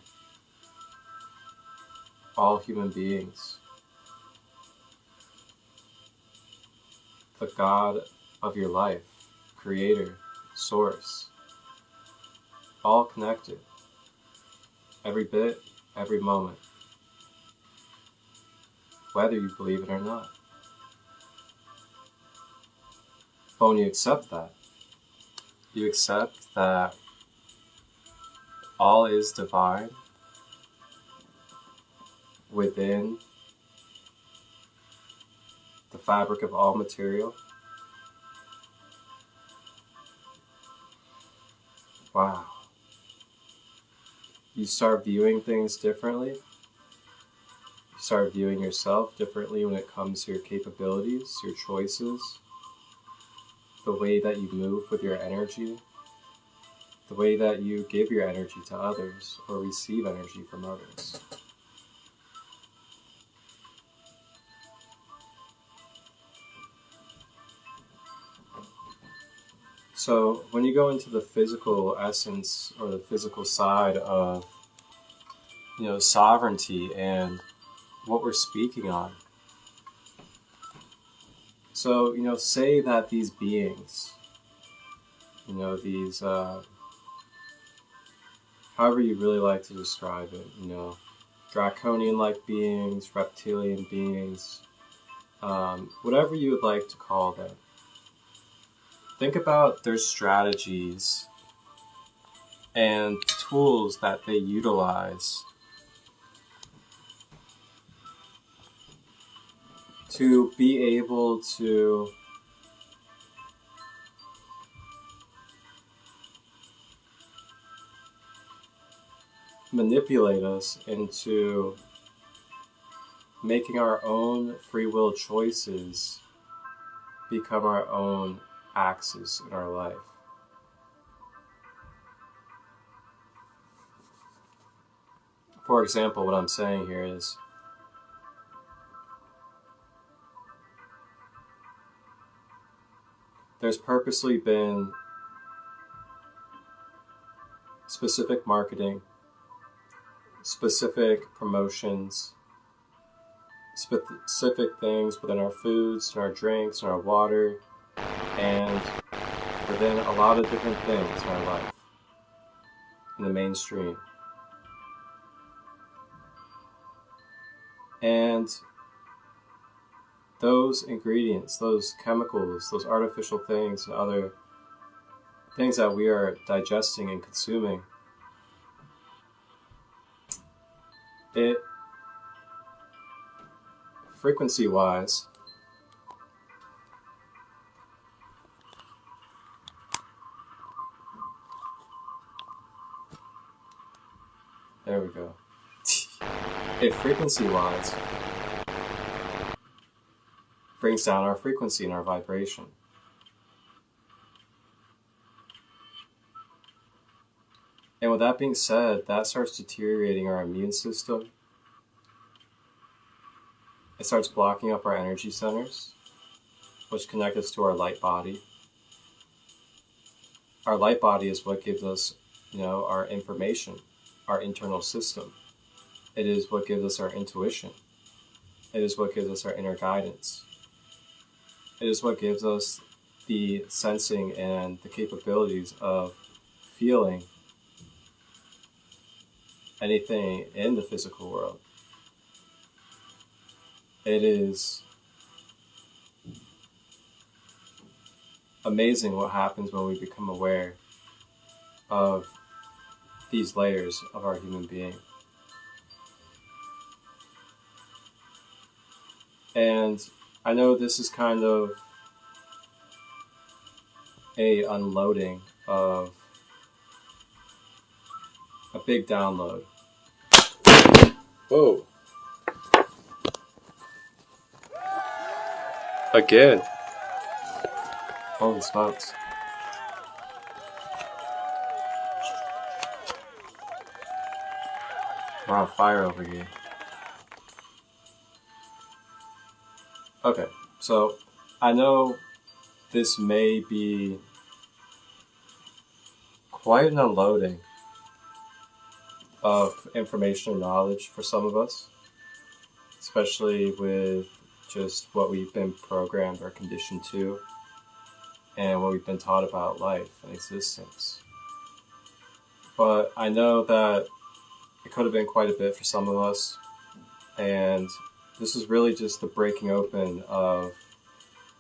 all human beings, the God of your life, creator, source, all connected, every bit, every moment, whether you believe it or not. But when you accept that, you accept that all is divine within the fabric of all material. Wow. You start viewing things differently. You start viewing yourself differently when it comes to your capabilities, your choices, the way that you move with your energy, the way that you give your energy to others or receive energy from others. So when you go into the physical essence or the physical side of, sovereignty and what we're speaking on. So, say that these beings, these, however you really like to describe it, draconian-like beings, reptilian beings, whatever you would like to call them. think about their strategies and tools that they utilize to be able to manipulate us into making our own free will choices become our own axis in our life. For example, what I'm saying here is there's purposely been specific marketing, specific promotions, specific things within our foods, in our drinks, in our water, and within a lot of different things in our life, in the mainstream. And those ingredients, those chemicals, those artificial things, and other things that we are digesting and consuming, it, frequency-wise, there we go. It frequency-wise brings down our frequency and our vibration. And with that being said, that starts deteriorating our immune system. It starts blocking up our energy centers, which connect us to our light body. Our light body is what gives us, our information, our internal system. It is what gives us our intuition. It is what gives us our inner guidance. It is what gives us the sensing and the capabilities of feeling anything in the physical world. It is amazing what happens when we become aware of these layers of our human being. And I know this is kind of a unloading of a big download. Whoa. Again. Holy smokes. We're on fire over here. Okay, so I know this may be quite an unloading of information and knowledge for some of us, especially with just what we've been programmed or conditioned to, and what we've been taught about life and existence. But I know that it could have been quite a bit for some of us, and this is really just the breaking open of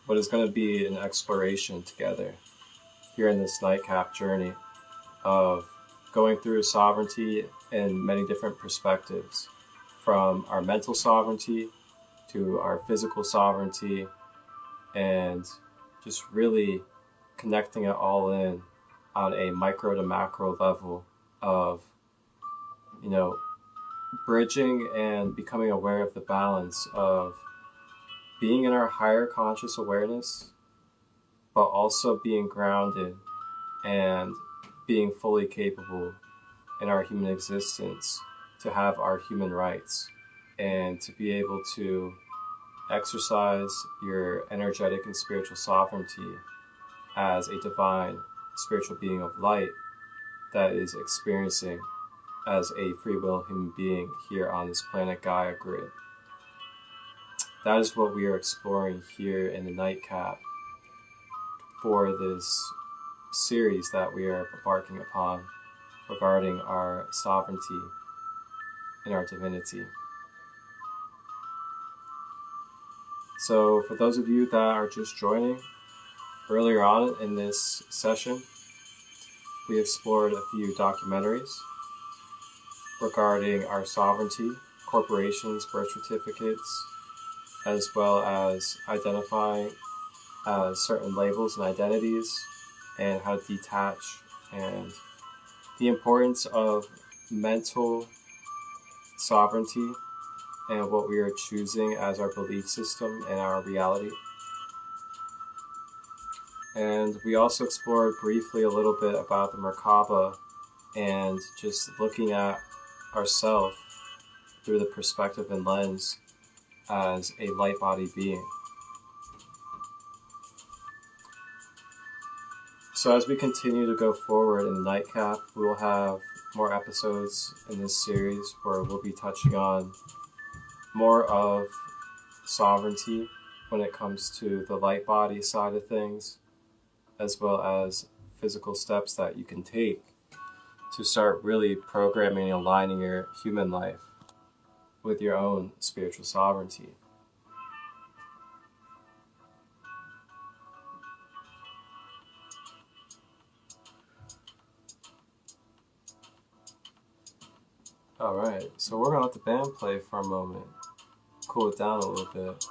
what is going to be an exploration together here in this NiGhT journey of going through sovereignty in many different perspectives, from our mental sovereignty to our physical sovereignty, and just really connecting it all in on a micro to macro level of, bridging and becoming aware of the balance of being in our higher conscious awareness, but also being grounded and being fully capable in our human existence to have our human rights and to be able to exercise your energetic and spiritual sovereignty as a divine spiritual being of light that is experiencing as a free will human being here on this planet Gaia grid. That is what we are exploring here in the NiGhT for this series that we are embarking upon regarding our sovereignty and our divinity. So for those of you that are just joining, Earlier on in this session, we explored a few documentaries regarding our sovereignty, corporations, birth certificates, as well as identifying certain labels and identities, and how to detach, and the importance of mental sovereignty and what we are choosing as our belief system and our reality. And we also explored briefly a little bit about the Merkaba and just looking at ourselves through the perspective and lens as a light body being. So as we continue to go forward in NiGhT, we will have more episodes in this series where we'll be touching on more of sovereignty when it comes to the light body side of things, as well as physical steps that you can take to start really programming and aligning your human life with your own spiritual sovereignty. Alright, so we're going to let the band play for a moment, cool it down a little bit.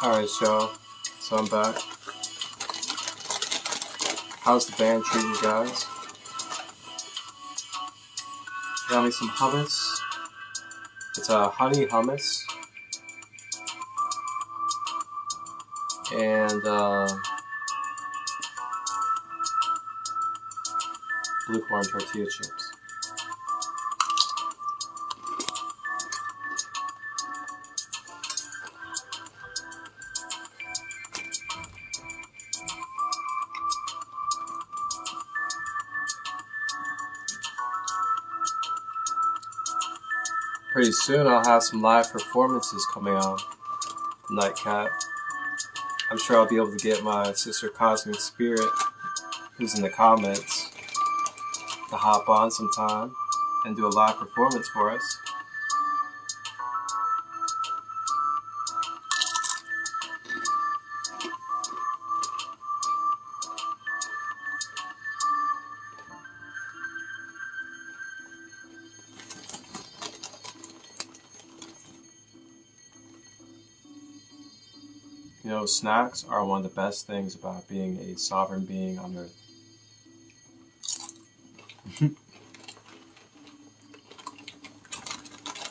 Alright, y'all, so I'm back. How's the band treating you guys? Got me some hummus. It's a honey hummus. And blue corn tortilla chips. Pretty soon I'll have some live performances coming on NiGhT. I'm sure I'll be able to get my sister Cosmic Spirit, who's in the comments, to hop on sometime and do a live performance for us. You know, snacks are one of the best things about being a sovereign being on Earth.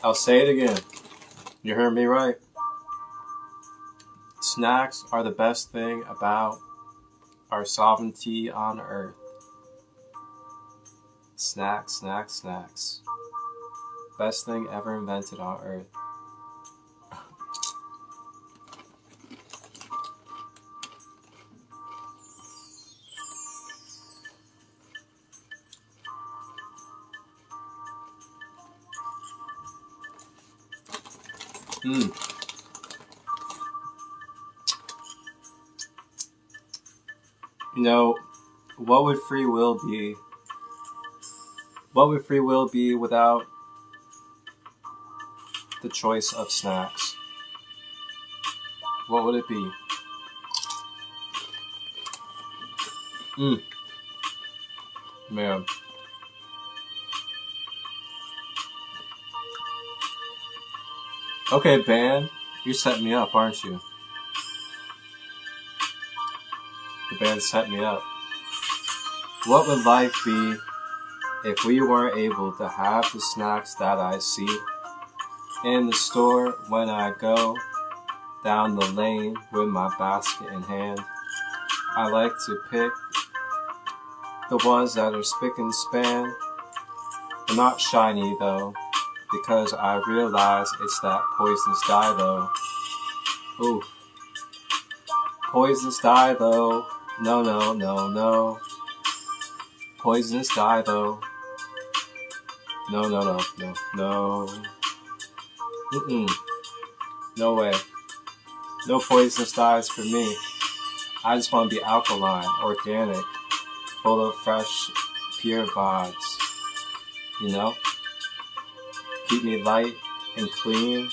I'll say it again. You heard me right. Snacks are the best thing about our sovereignty on Earth. Snacks, snacks, snacks. Best thing ever invented on Earth. You know, what would free will be? What would free will be without the choice of snacks? What would it be? Man. Okay, band, you set me up, aren't you? The band set me up. What would life be if we weren't able to have the snacks that I see in the store when I go down the lane with my basket in hand? I like to pick the ones that are spick and span. They're not shiny though, because I realize it's that poisonous dye though. Ooh. Poisonous dye though. No, no, no, no. Poisonous dye though. No, no, no, no, no. No way. No poisonous dyes for me. I just want to be alkaline, organic, full of fresh, pure vibes. You know? Keep me light and clean,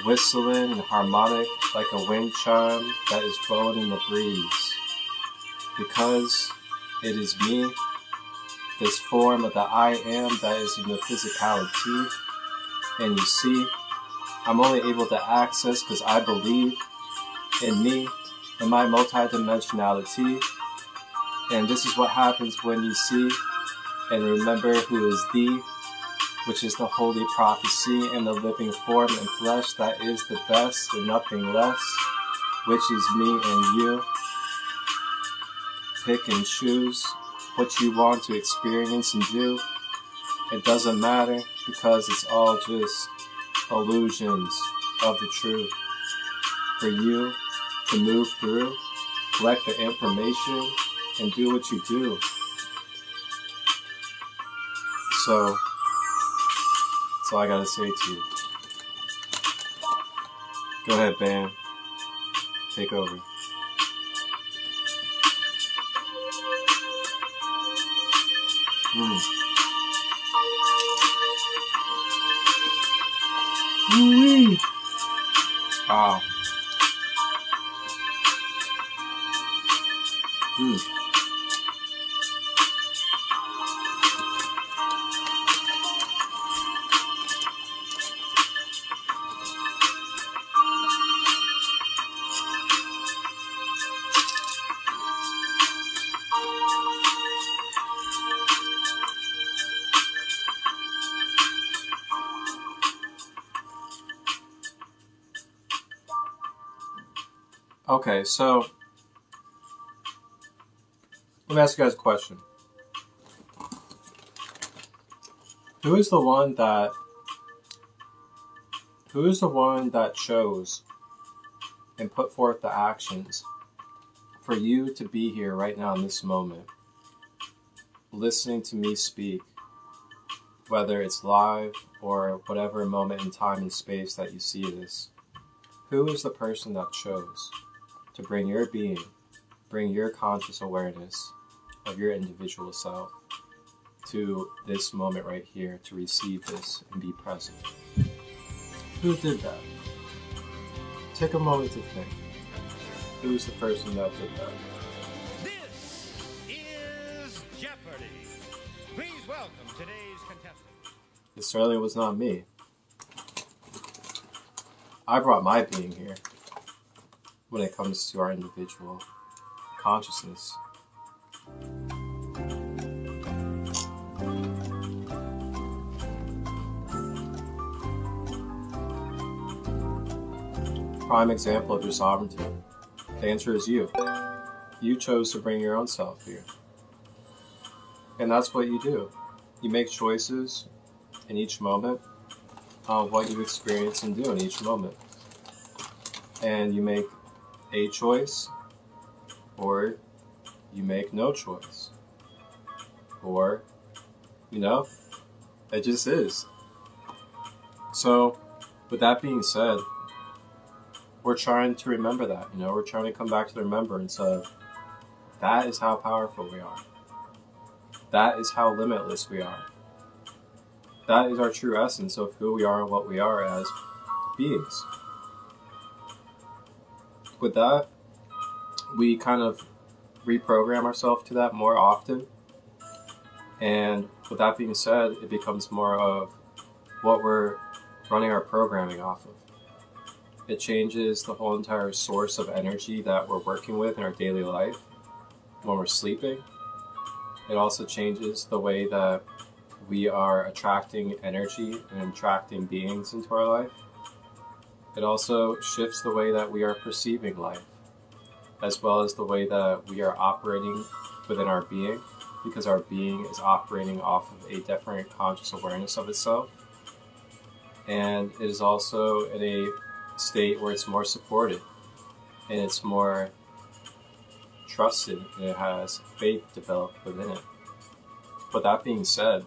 whistling and harmonic like a wind chime that is blowing in the breeze. Because it is me, this form of the I am that is in the physicality. And you see, I'm only able to access because I believe in me, in my multidimensionality. And this is what happens when you see and remember who is the, which is the holy prophecy and the living form and flesh that is the best and nothing less, which is me and you. Pick and choose what you want to experience and do. It doesn't matter because it's all just illusions of the truth. For you to move through, collect the information, and do what you do. So, that's all I gotta say to you. Go ahead, Bam. Take over. Wow. Okay, so let me ask you guys a question. Who is the one that chose and put forth the actions for you to be here right now in this moment, listening to me speak, whether it's live or whatever moment in time and space that you see this? Who is the person that chose to bring your being, bring your conscious awareness of your individual self to this moment right here to receive this and be present? Who did that? Take a moment to think. Who's the person that did that? This is Jeopardy! Please welcome today's contestant. It certainly was not me. I brought my being here when it comes to our individual consciousness. prime example of your sovereignty? The answer is you. You chose to bring your own self here. And that's what you do. You make choices in each moment of what you experience and do in each moment. And you make a choice, or you make no choice. Or, it just is. So, with that being said, we're trying to remember that, we're trying to come back to the remembrance of that is how powerful we are. That is how limitless we are. That is our true essence of who we are and what we are as beings. With that, we kind of reprogram ourselves to that more often. And with that being said, it becomes more of what we're running our programming off of. It changes the whole entire source of energy that we're working with in our daily life when we're sleeping. It also changes the way that we are attracting energy and attracting beings into our life. It also shifts the way that we are perceiving life, as well as the way that we are operating within our being, because our being is operating off of a different conscious awareness of itself. And it is also in a state where it's more supported, and it's more trusted, and it has faith developed within it. But that being said,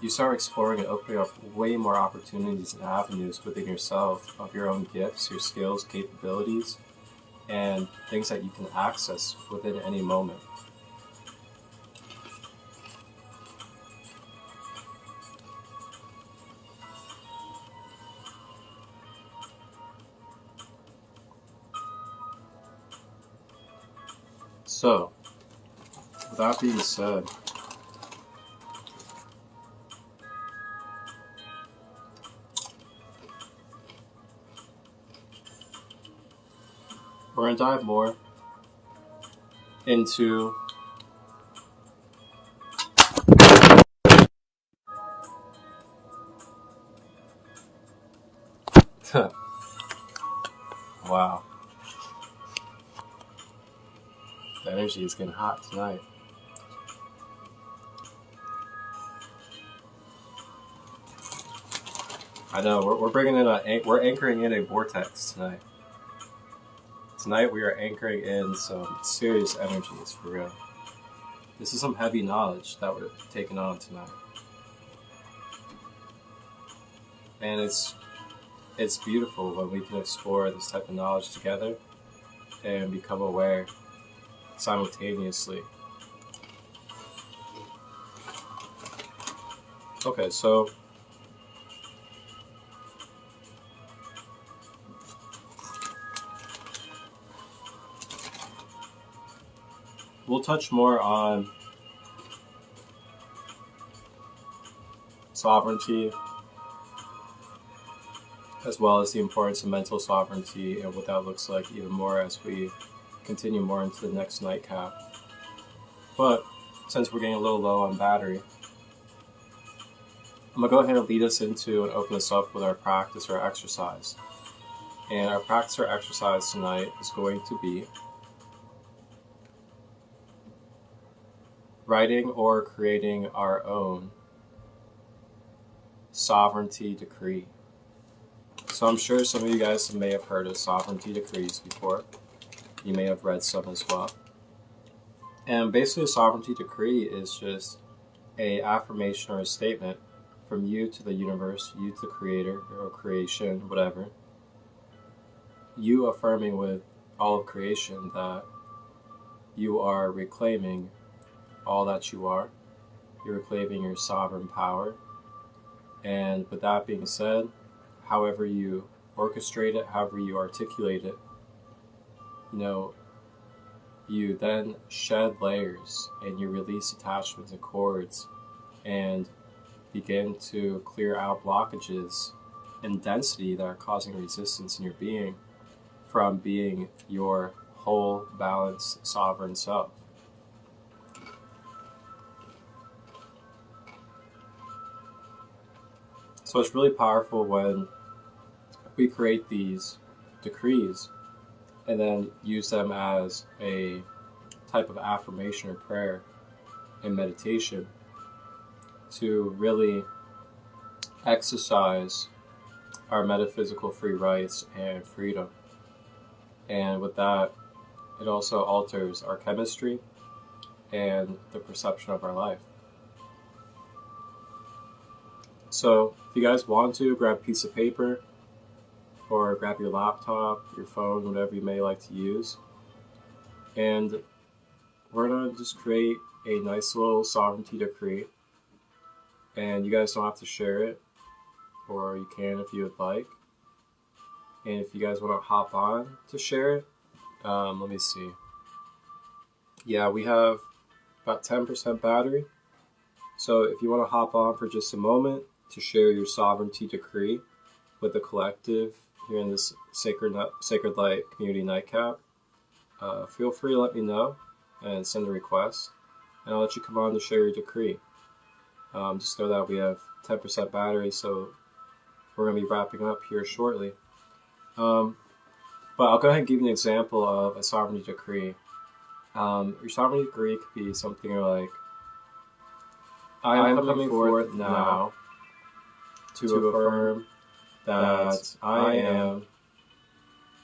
you start exploring and opening up way more opportunities and avenues within yourself of your own gifts, your skills, capabilities, and things that you can access within any moment. So, with that being said, we're going to dive more into wow. The energy is getting hot tonight. I know, we're bringing in we're anchoring in a vortex tonight. Tonight we are anchoring in some serious energies, for real. This is some heavy knowledge that we're taking on tonight. And it's beautiful when we can explore this type of knowledge together and become aware simultaneously. Okay, so we'll touch more on sovereignty, as well as the importance of mental sovereignty and what that looks like even more as we continue more into the next nightcap. But since we're getting a little low on battery, I'm going to go ahead and lead us into and open us up with our practice or exercise. And our practice or exercise tonight is going to be writing or creating our own sovereignty decree. So I'm sure some of you guys may have heard of sovereignty decrees before. You may have read some as well. And basically a sovereignty decree is just an affirmation or a statement from you to the universe, you to the creator or creation, whatever. You affirming with all of creation that you are reclaiming all that you are. You're reclaiming your sovereign power. And with that being said, however you orchestrate it, however you articulate it, you then shed layers and you release attachments and cords and begin to clear out blockages and density that are causing resistance in your being from being your whole, balanced, sovereign self. So it's really powerful when we create these decrees and then use them as a type of affirmation or prayer and meditation to really exercise our metaphysical free rights and freedom. And with that, it also alters our chemistry and the perception of our life. So if you guys want to, grab a piece of paper or grab your laptop, your phone, whatever you may like to use. And we're going to just create a nice little sovereignty decree. And you guys don't have to share it, or you can if you would like. And if you guys want to hop on to share it, let me see. Yeah, we have about 10% battery. So if you want to hop on for just a moment to share your sovereignty decree with the collective here in this SaCrEd LiGhT Community Nightcap, feel free to let me know and send a request, and I'll let you come on to share your decree. Just know that we have 10% battery, so we're going to be wrapping up here shortly. But I'll go ahead and give you an example of a sovereignty decree. Your sovereignty decree could be something like, I am coming forth now to affirm that I am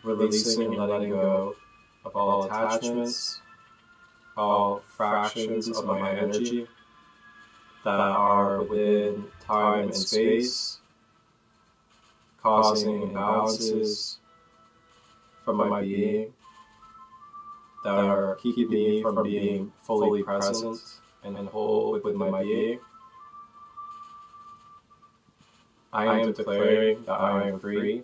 releasing and letting go of all attachments, all fractions of my energy that are within time and space, causing imbalances from my being that are keeping me from being fully present and whole within my being. I am declaring that I am free,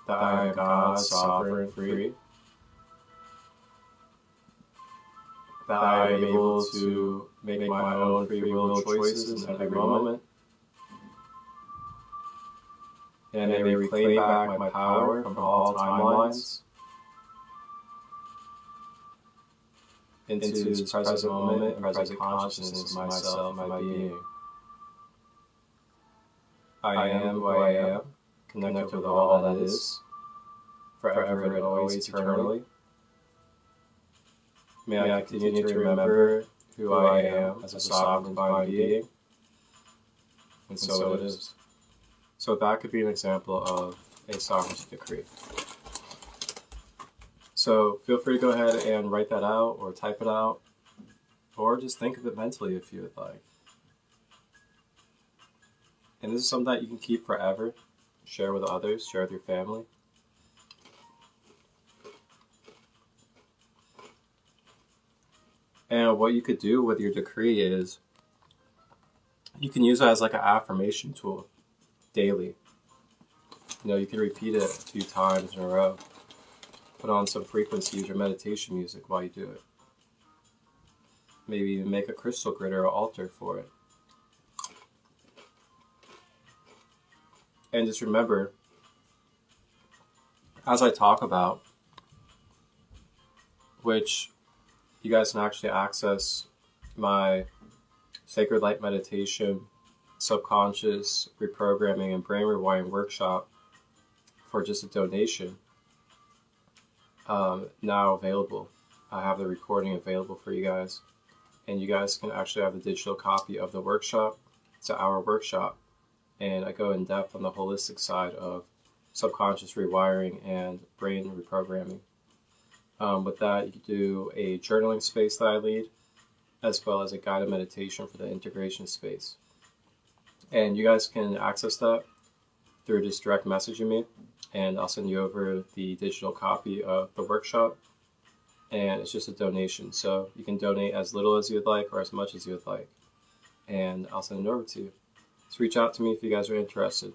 that I am God's sovereign free, that I am able to make my own free will choices in every moment, and I reclaim back my power from all timelines into this present moment and present consciousness of myself and my being. I am who I am, connected with all that is, forever and always eternally. May I continue to remember who I am as a sovereign divine being, and so it is. So that could be an example of a sovereignty decree. So feel free to go ahead and write that out, or type it out, or just think of it mentally if you would like. And this is something that you can keep forever, share with others, share with your family. And what you could do with your decree is, you can use it as like an affirmation tool daily. You know, you can repeat it a few times in a row. Put on some frequencies or meditation music while you do it. Maybe even make a crystal grid or an altar for it. And just remember, as I talk about, which you guys can actually access my SaCrEd LiGhT meditation, subconscious reprogramming, and brain rewiring workshop for just a donation, now available. I have the recording available for you guys, and you guys can actually have the digital copy of the workshop. It's an hour workshop, and I go in depth on the holistic side of subconscious rewiring and brain reprogramming. With that, you can do a journaling space that I lead, as well as a guided meditation for the integration space. And you guys can access that through just direct messaging me, and I'll send you over the digital copy of the workshop. And it's just a donation, so you can donate as little as you would like or as much as you would like, and I'll send it over to you. So reach out to me if you guys are interested.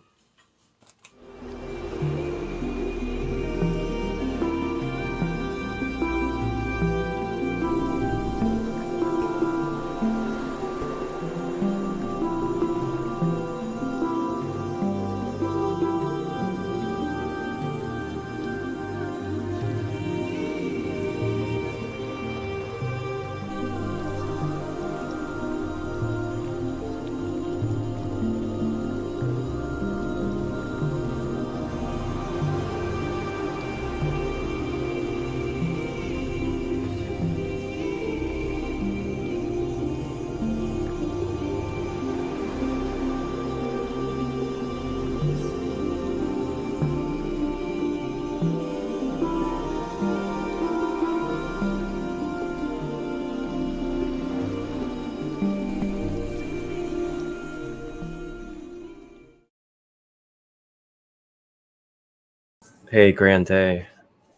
Hey, grand day.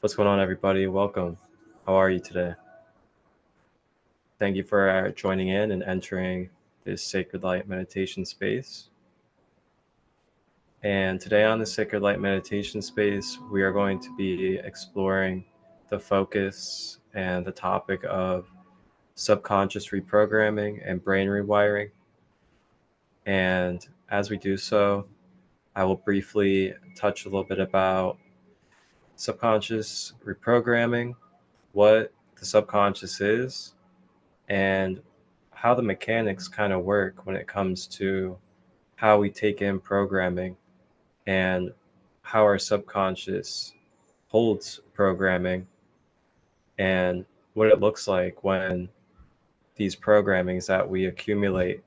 What's going on, everybody? Welcome. How are you today? Thank you for joining in and entering this Sacred Light meditation space. And today on the Sacred Light meditation space, we are going to be exploring the focus and the topic of subconscious reprogramming and brain rewiring. And as we do so, I will briefly touch a little bit about subconscious reprogramming, what the subconscious is, and how the mechanics kind of work when it comes to how we take in programming and how our subconscious holds programming and what it looks like when these programmings that we accumulate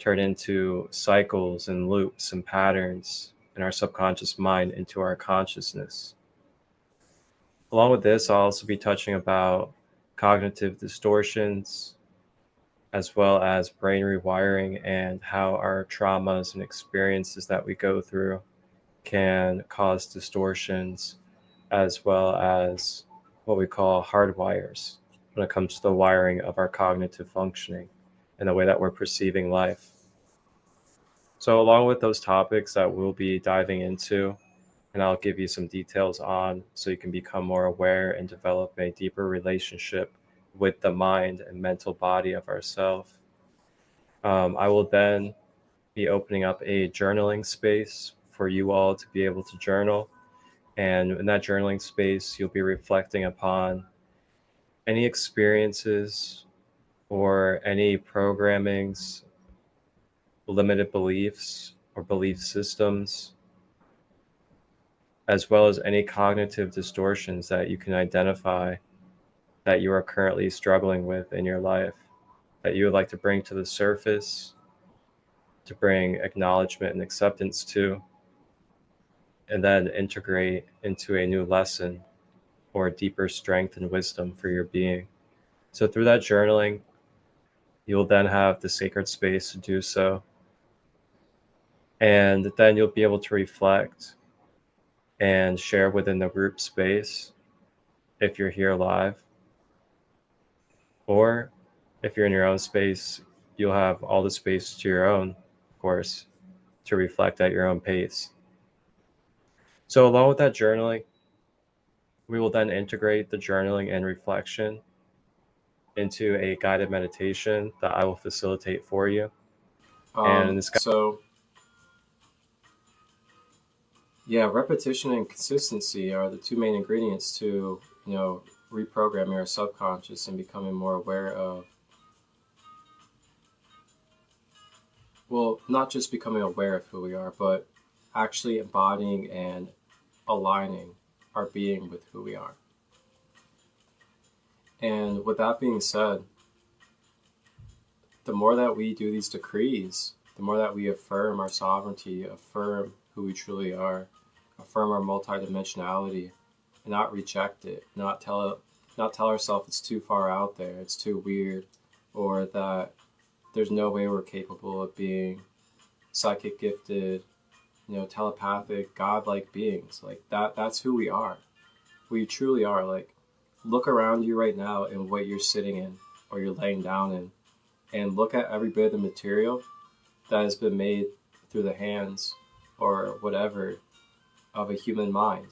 turn into cycles and loops and patterns in our subconscious mind into our consciousness. Along with this, I'll also be touching about cognitive distortions, as well as brain rewiring and how our traumas and experiences that we go through can cause distortions, as well as what we call hardwires when it comes to the wiring of our cognitive functioning and the way that we're perceiving life. So along with those topics that we'll be diving into, and I'll give you some details on so you can become more aware and develop a deeper relationship with the mind and mental body of ourselves. I will then be opening up a journaling space for you all to be able to journal. And in that journaling space, you'll be reflecting upon any experiences or any programmings, limited beliefs or belief systems, as well as any cognitive distortions that you can identify that you are currently struggling with in your life, that you would like to bring to the surface, to bring acknowledgement and acceptance to, and then integrate into a new lesson or deeper strength and wisdom for your being. So through that journaling, you'll then have the sacred space to do so. And then you'll be able to reflect and share within the group space if you're here live. Or if you're in your own space, you'll have all the space to your own, of course, to reflect at your own pace. So along with that journaling, we will then integrate the journaling and reflection into a guided meditation that I will facilitate for you. Repetition and consistency are the two main ingredients to, reprogramming our subconscious and becoming more aware of, well, not just becoming aware of who we are, but actually embodying and aligning our being with who we are. And with that being said, the more that we do these decrees, the more that we affirm our sovereignty, affirm who we truly are, affirm our multidimensionality, and not reject it, not tell ourselves it's too far out there, it's too weird, or that there's no way we're capable of being psychic gifted, telepathic, godlike beings. Like that's who we are. We truly are. Like, look around you right now in what you're sitting in or you're laying down in, and look at every bit of the material that has been made through the hands or whatever of a human mind.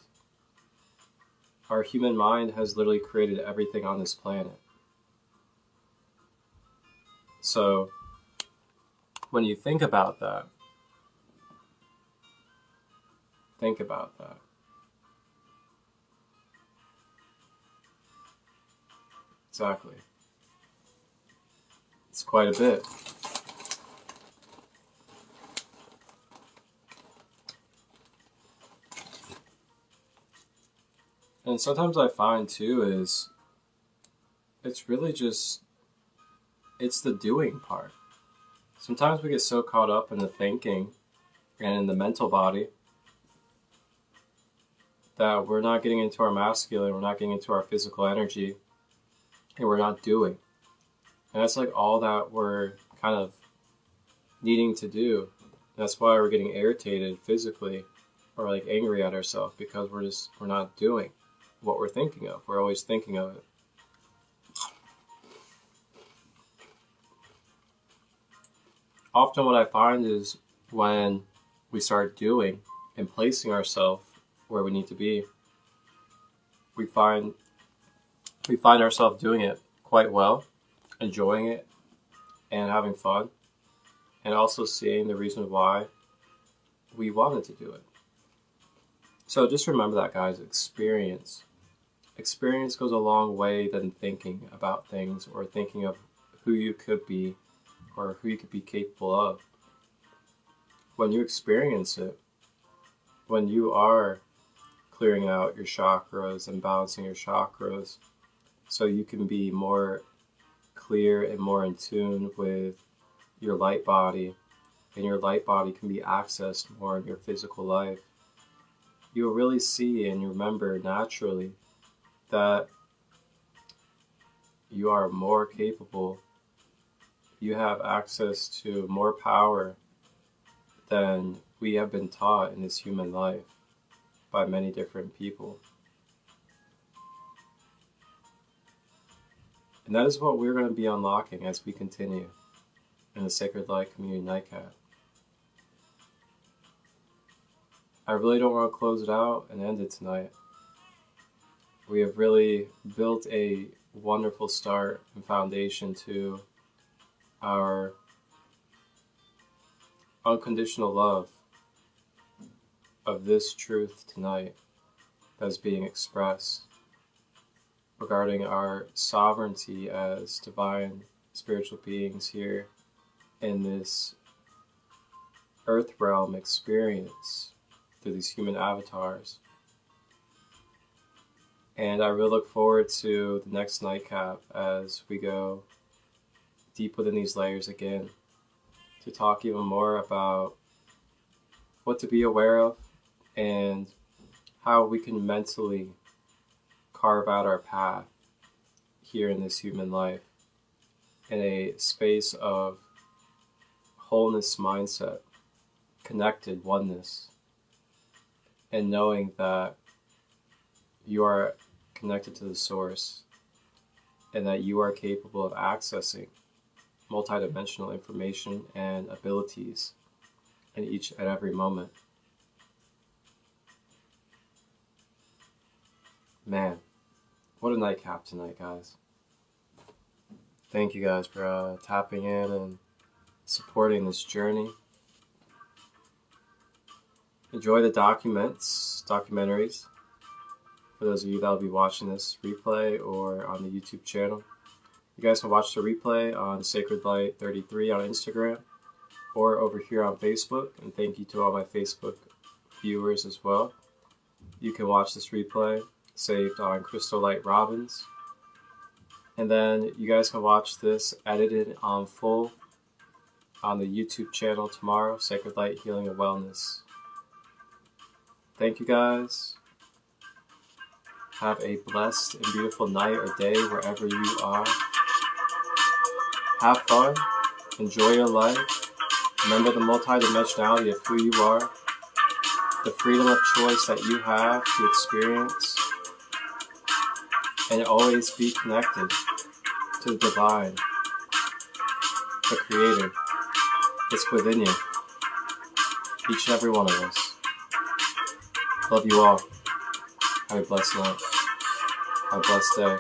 Our human mind has literally created everything on this planet. So when you think about that, Exactly. It's quite a bit. And sometimes I find too is it's really just, it's the doing part. Sometimes we get so caught up in the thinking and in the mental body that we're not getting into our masculine, we're not getting into our physical energy, and we're not doing. And that's like all that we're kind of needing to do. That's why we're getting irritated physically or like angry at ourselves because we're not doing what we're thinking of. We're always thinking of it. Often what I find is when we start doing and placing ourselves where we need to be, we find ourselves doing it quite well, enjoying it, and having fun, and also seeing the reason why we wanted to do it. So just remember that, guys, experience. Experience goes a long way than thinking about things or thinking of who you could be or who you could be capable of. When you experience it, when you are clearing out your chakras and balancing your chakras so you can be more clear and more in tune with your light body, and your light body can be accessed more in your physical life, you'll really see and remember naturally that you are more capable. You have access to more power than we have been taught in this human life by many different people. And that is what we're going to be unlocking as we continue in the SaCrEd Light Community Nightcap. I really don't want to close it out and end it tonight. We have really built a wonderful start and foundation to our unconditional love of this truth tonight that is being expressed regarding our sovereignty as divine spiritual beings here in this earth realm experience through these human avatars. And I really look forward to the next nightcap as we go deep within these layers again to talk even more about what to be aware of and how we can mentally carve out our path here in this human life in a space of wholeness mindset, connected oneness, and knowing that you are connected to the source and that you are capable of accessing multidimensional information and abilities in each and every moment. Man, what a nightcap tonight, guys. Thank you guys for tapping in and supporting this journey. Enjoy the documentaries, for those of you that will be watching this replay or on the YouTube channel. You guys can watch the replay on SaCrEd Light 33 on Instagram or over here on Facebook, and thank you to all my Facebook viewers as well. You can watch this replay saved on Crystal Light Robbins, and then you guys can watch this edited on full on the YouTube channel tomorrow, SaCrEd Light Healing and Wellness. Thank you guys. Have a blessed and beautiful night or day wherever you are. Have fun. Enjoy your life. Remember the multidimensionality of who you are. The freedom of choice that you have to experience. And always be connected to the divine, the creator. It's within you. Each and every one of us. Love you all. Have a blessed night. Have a blessed day.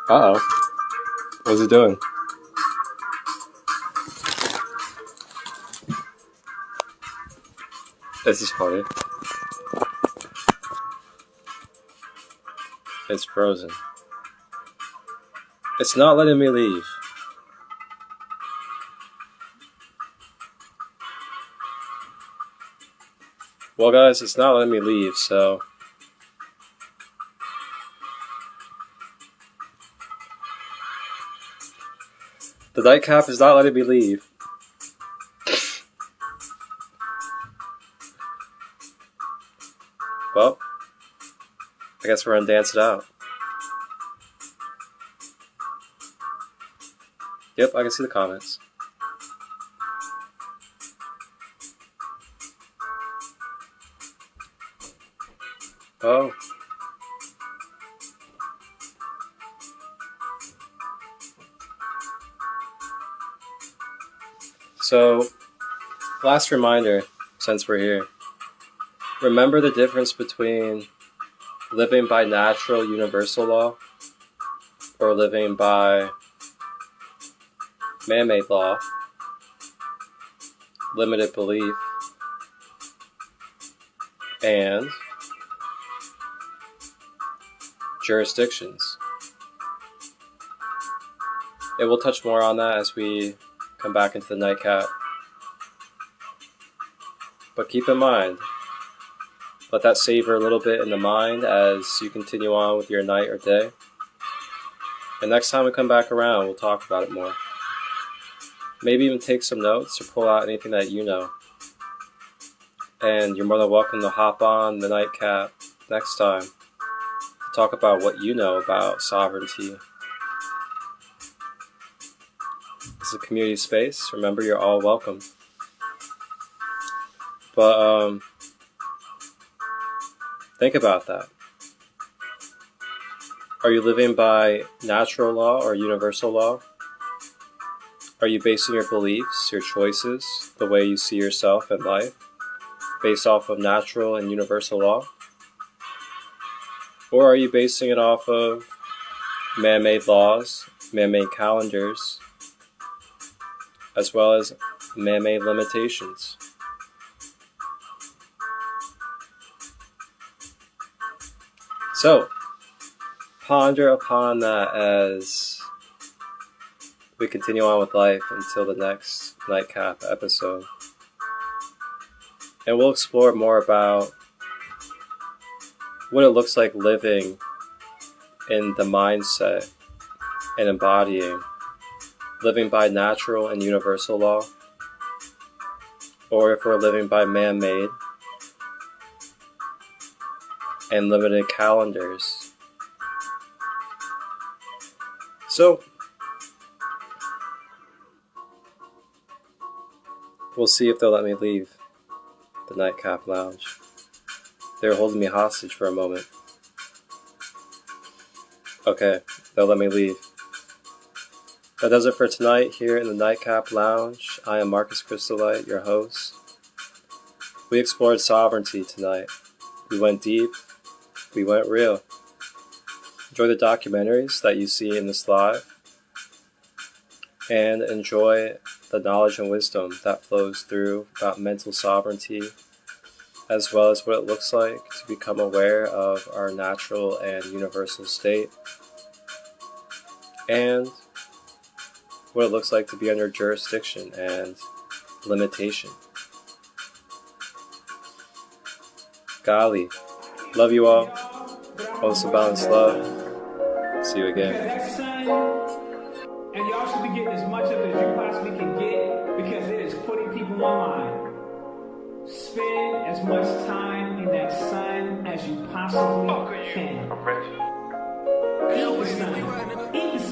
Uh-oh. What's it doing? This is funny. It's frozen. It's not letting me leave. Well, guys, it's not letting me leave, so... The nightcap is not letting me leave. guess we're gonna dance it out. Yep, I can see the comments. Oh. So, last reminder, since we're here. Remember the difference between living by natural universal law or living by man-made law, limited belief, and jurisdictions. It will touch more on that as we come back into the nightcap. But keep in mind, let that savor a little bit in the mind as you continue on with your night or day. And next time we come back around, we'll talk about it more. Maybe even take some notes or pull out anything that you know. And you're more than welcome to hop on the nightcap next time to talk about what you know about sovereignty. It's a community space. Remember, you're all welcome. But think about that. Are you living by natural law or universal law? Are you basing your beliefs, your choices, the way you see yourself and life, based off of natural and universal law? Or are you basing it off of man-made laws, man-made calendars, as well as man-made limitations? So, ponder upon that as we continue on with life until the next nightcap episode. And we'll explore more about what it looks like living in the mindset and embodying living by natural and universal law, or if we're living by man-made and limited calendars. So, we'll see if they'll let me leave the nightcap lounge. They were holding me hostage for a moment. Okay, they'll let me leave. That does it for tonight here in the Nightcap Lounge. I am Marcus Crystallite, your host. We explored sovereignty tonight. We went deep. We went real. Enjoy the documentaries that you see in this live. And enjoy the knowledge and wisdom that flows through about mental sovereignty, as well as what it looks like to become aware of our natural and universal state, and what it looks like to be under jurisdiction and limitation. Golly, love you all. Also balanced love. See you again. And y'all should be getting as much of it as you possibly can get, because it is putting people online. Spend as much time in that sun as you possibly can.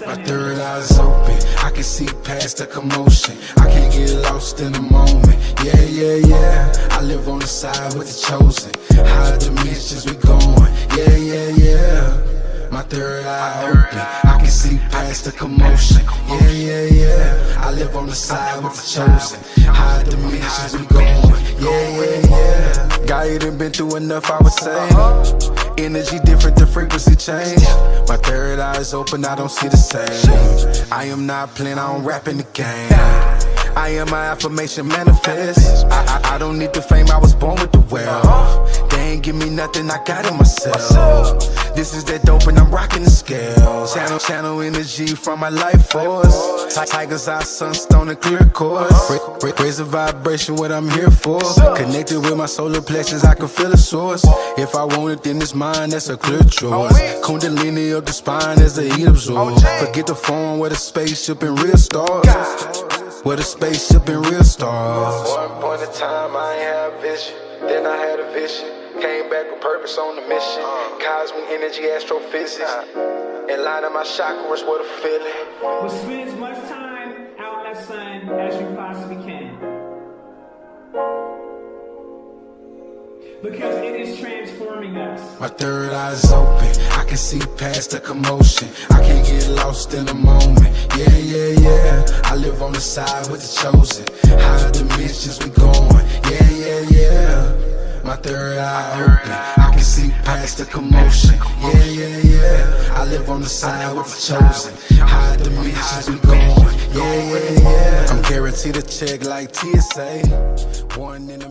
My third eye's open, I can see past the commotion. I can't get lost in the moment. Yeah, yeah, yeah. I live on the side with the chosen. Higher dimensions we going. Yeah, yeah, yeah. My third eye open, I can see past the commotion. Yeah, yeah, yeah. I live on the side with the chosen. Higher dimensions we going. Yeah, yeah, yeah. God, you done been through enough, I would say. Energy different, the frequency change. My third eye is open, I don't see the same. I am not playing, I don't rap in the game. I am my affirmation manifest. I don't need the fame, I was born with the wealth. They ain't give me nothing, I got it myself. This is that dope and I'm rocking the scales. Channel energy from my life force. Tiger's eye, sunstone and clear course. Raise the vibration, what I'm here for. Connected with my solar plexus, I can feel the source. If I want it, then it's mine, that's a clear choice. Kundalini up the spine as the heat absorb. Forget the phone with a spaceship and real stars. With a spaceship and real stars. One point in time, I ain't had vision. Then I had a vision. Came back with purpose on the mission. Cosmic energy, astrophysics. And line of my chakras, what a feeling. But spend as much time out in that sun as you possibly can. Because it is transforming us. My third eye's open, I can see past the commotion. I can't get lost in the moment. Yeah, yeah, yeah. I live on the side with the chosen. Higher dimensions we going. Yeah, yeah, yeah. My third eye open, I can see past the commotion. Yeah, yeah, yeah. I live on the side with the chosen. Higher dimensions we going. Yeah, yeah, yeah. I'm guaranteed to check like TSA. One in the